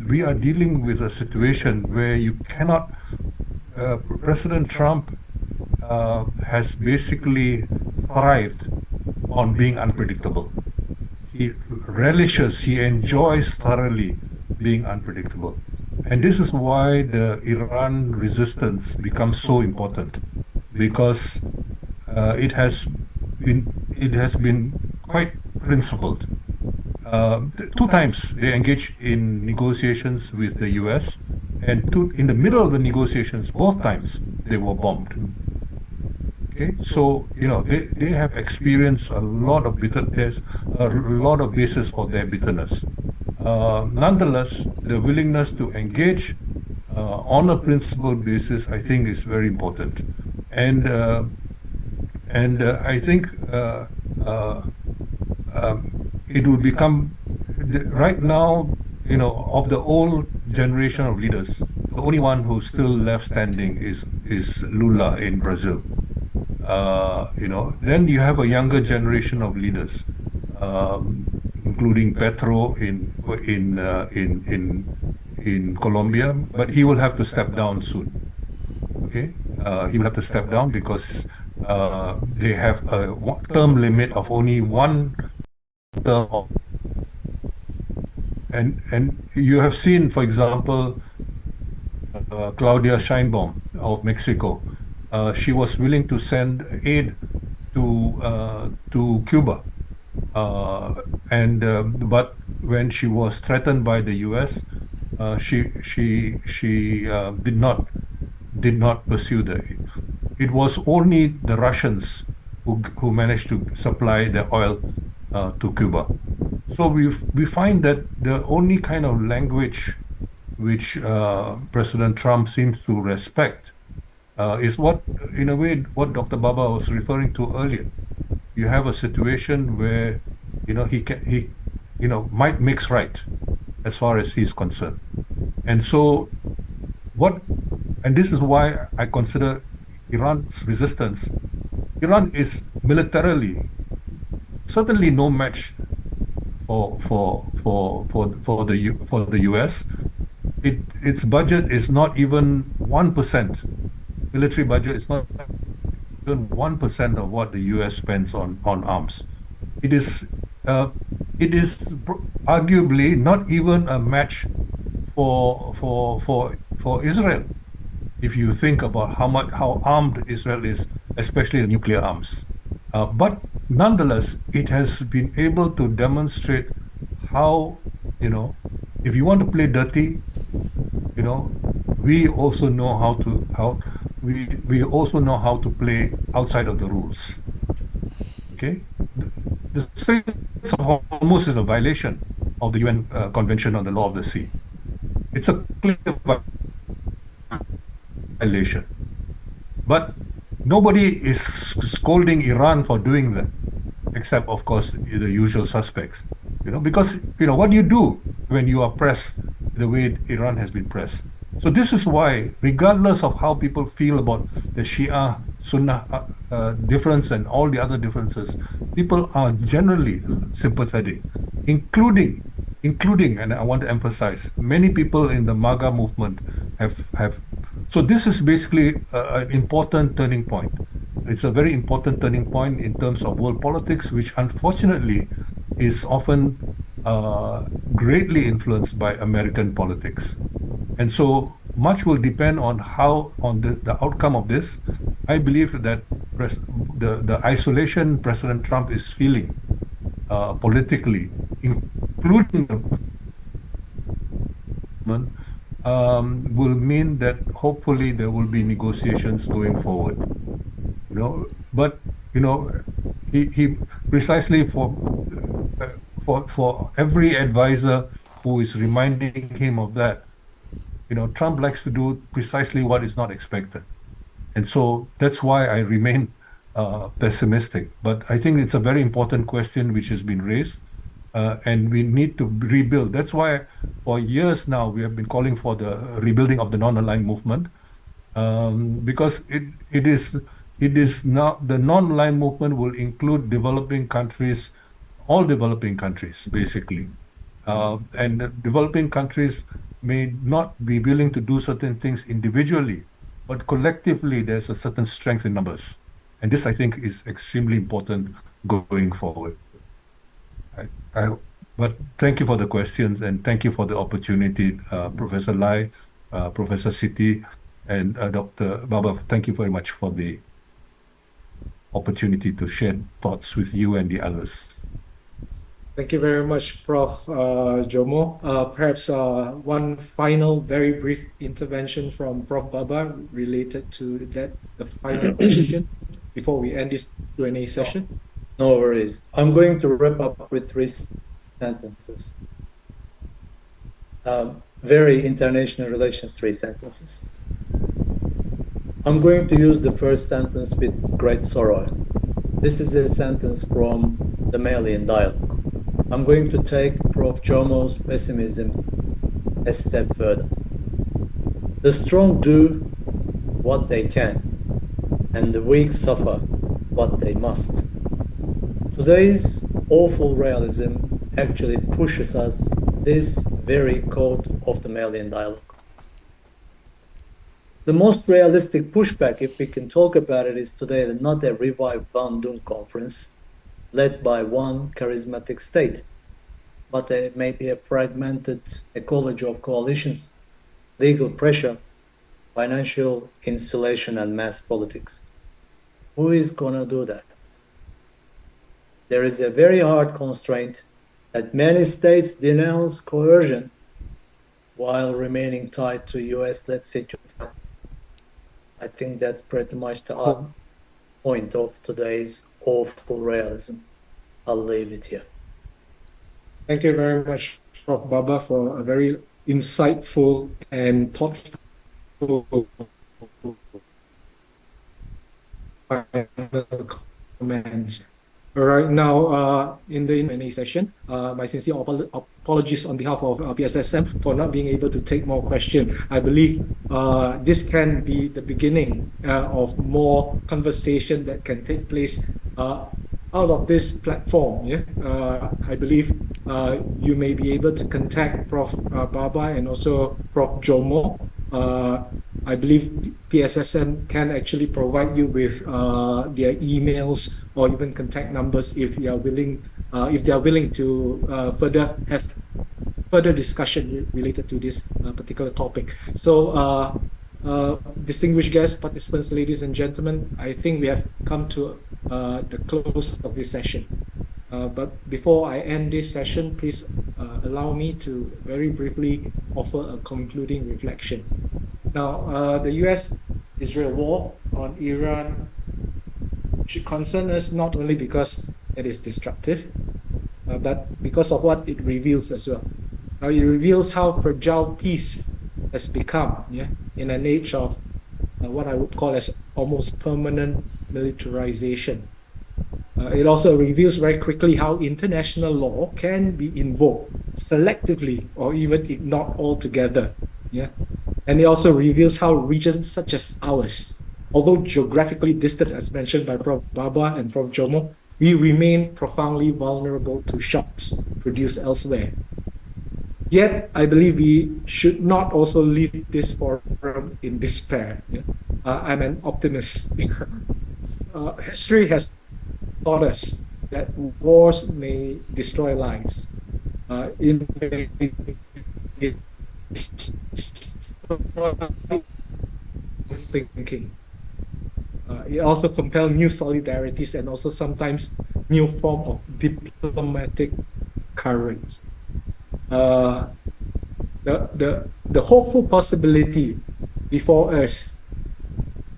we are dealing with a situation where you cannot. President Trump has basically thrived on being unpredictable. He relishes, he enjoys thoroughly being unpredictable. And this is why the Iran resistance becomes so important, because it has been quite principled. Two times they engaged in negotiations with the US, and in the middle of the negotiations, both times they were bombed. Okay, so they have experienced a lot of bitterness, a lot of basis for their bitterness. Nonetheless, the willingness to engage on a principle basis, I think, is very important, and I think it will become right now. Of the old generation of leaders, the only one who's still left standing is Lula in Brazil. Then you have a younger generation of leaders, including Petro in Colombia, but he will have to step down soon. Okay, he will have to step down because they have a term limit of only one term. And you have seen, for example, Claudia Sheinbaum of Mexico. She was willing to send aid to Cuba, but when she was threatened by the U.S., she did not pursue the aid. It was only the Russians who managed to supply the oil to Cuba. So we find that the only kind of language which President Trump seems to respect is in a way, what Dr. Baba was referring to earlier. You have a situation where he might makes right as far as he's concerned, and so and this is why I consider Iran's resistance. Iran is militarily certainly no match for the US. Its budget is not even 1%. Military budget is not even 1% of what the US spends on arms. It is arguably not even a match for Israel, if you think about how armed Israel is, especially the nuclear arms. But nonetheless, it has been able to demonstrate how, if you want to play dirty, we also know we also know how to play outside of the rules. Okay, the Straits of Hormuz is a violation of the UN Convention on the Law of the Sea. It's a clear violation, but nobody is scolding Iran for doing that, except, of course, the usual suspects. Because what do you do when you are pressed the way Iran has been pressed? So this is why, regardless of how people feel about the Shia Sunnah difference and all the other differences, people are generally sympathetic, including, and I want to emphasize, many people in the MAGA movement have. So this is basically an important turning point. It's a very important turning point in terms of world politics, which unfortunately is often greatly influenced by American politics. And so much will depend on the outcome of this. I believe that the isolation President Trump is feeling politically, including the will mean that hopefully there will be negotiations going forward. But he precisely for every advisor who is reminding him of that, Trump likes to do precisely what is not expected. And so that's why I remain pessimistic. But I think it's a very important question which has been raised, and we need to rebuild. That's why for years now we have been calling for the rebuilding of the non-aligned movement, because it is now the non-aligned movement will include developing countries, all developing countries basically, and the developing countries may not be willing to do certain things individually, but collectively there's a certain strength in numbers, and this I think is extremely important going forward. I, I, but thank you for the questions and thank you for the opportunity, Professor Lai, Professor Siti, and Dr. Baba. Thank you very much for the opportunity to share thoughts with you and the others. Thank you very much, Prof. Jomo. Perhaps one final, very brief intervention from Prof. Baba related to that, the final question before we end this Q&A session. No worries. I'm going to wrap up with 3 sentences. Very international relations, 3 sentences. I'm going to use the first sentence with great sorrow. This is a sentence from the Malian dialogue. I'm going to take Prof. Jomo's pessimism a step further. The strong do what they can, and the weak suffer what they must. Today's awful realism actually pushes us this very quote of the Malian dialogue. The most realistic pushback, if we can talk about it, is today not a revived Bandung conference led by one charismatic state, but maybe a fragmented ecology of coalitions, legal pressure, financial insulation, and mass politics. Who is gonna do that? There is a very hard constraint that many states denounce coercion while remaining tied to US-led security. I think that's pretty much the point of today's awful realism. I'll leave it here. Thank you very much, Prof. Baba, for a very insightful and thoughtful comments. Right now, in the Q&A session, my sincere apologies on behalf of PSSM for not being able to take more questions. I believe this can be the beginning of more conversation that can take place out of this platform. Yeah, I believe you may be able to contact Prof. Baba and also Prof. Jomo. I believe PSSM can actually provide you with their emails or even contact numbers if you are willing, if they are willing to further have further discussion related to this particular topic. So, distinguished guests, participants, ladies and gentlemen, I think we have come to the close of this session. But before I end this session, please allow me to very briefly offer a concluding reflection. Now, the US-Israel war on Iran should concern us not only because it is destructive, but because of what it reveals as well. Now, it reveals how fragile peace has become, yeah, in an age of what I would call as almost permanent militarization. It also reveals very quickly how international law can be invoked selectively or even ignored altogether. Yeah, and it also reveals how regions such as ours, although geographically distant, as mentioned by Prof. Baba and Prof. Jomo, we remain profoundly vulnerable to shocks produced elsewhere. Yet, I believe we should not also leave this forum in despair. Yeah? I'm an optimist. History has taught us that wars may destroy lives. It may destroy thinking. It also compels new solidarities and also sometimes new form of diplomatic courage. Uh, the hopeful possibility before us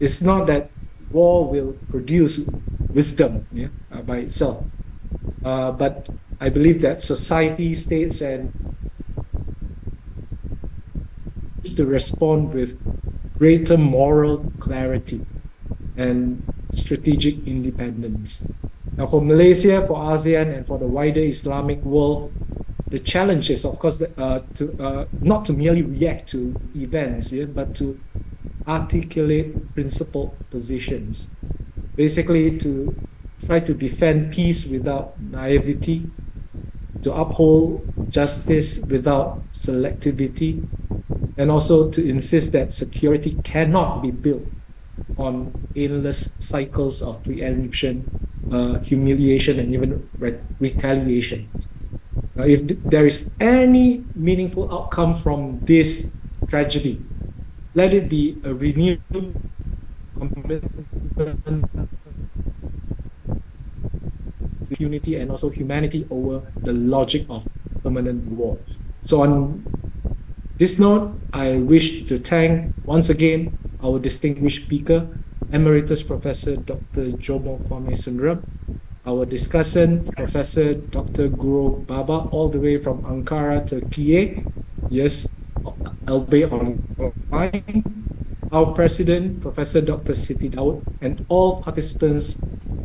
is not that war will produce wisdom, yeah, by itself, but I believe that society, states, and to respond with greater moral clarity and strategic independence. Now, for Malaysia, for ASEAN, and for the wider Islamic world, the challenge is, of course, to not to merely react to events, yeah, but to articulate principled positions. Basically, to try to defend peace without naivety, to uphold justice without selectivity, and also to insist that security cannot be built on endless cycles of preemption, humiliation, and even retaliation. Now, if there is any meaningful outcome from this tragedy, let it be a renewed commitment to unity and also humanity over the logic of permanent war. So, on this note, I wish to thank once again our distinguished speaker, Emeritus Professor Dr. Jomo Kwame Sundaram, our discussant, Professor Dr. Guru Baba, all the way from Ankara, Turkey. Yes, albeit online. Our president, Professor Dr. Siti Daud, and all participants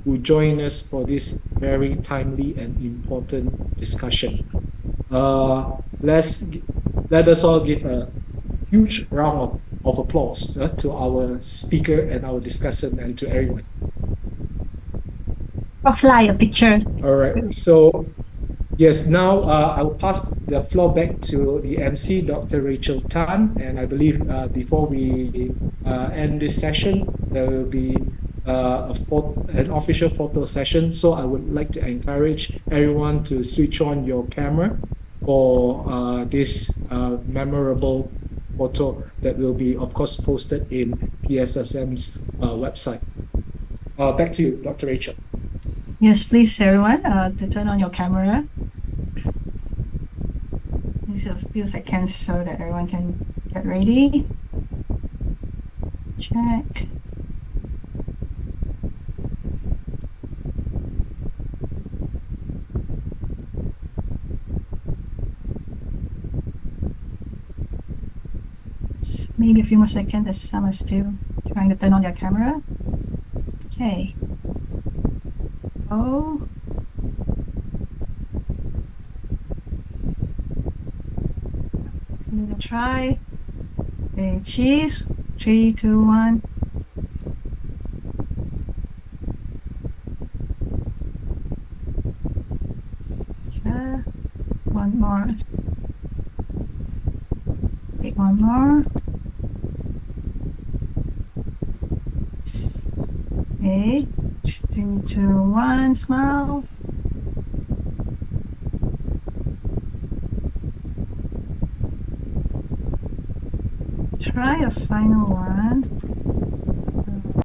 who join us for this very timely and important discussion. Uh, let's let us all give a huge round of applause to our speaker and our discussant and to everyone. Fly a picture. All right. So yes, now I will pass the floor back to the MC, Dr. Rachel Tan, and I believe before we end this session, there will be an official photo session. So I would like to encourage everyone to switch on your camera for this memorable photo that will be, of course, posted in PSSM's website. Back to you, Dr. Rachel. Yes, please, everyone, to turn on your camera. Just a few seconds so that everyone can get ready. Check. Maybe a few more seconds as some are still trying to turn on their camera. Okay. Oh. Give it a try. Okay, cheese. 3, 2, 1. Sure. One more. Take one more. Okay. 3, 2, 1. Smile. Try a final one.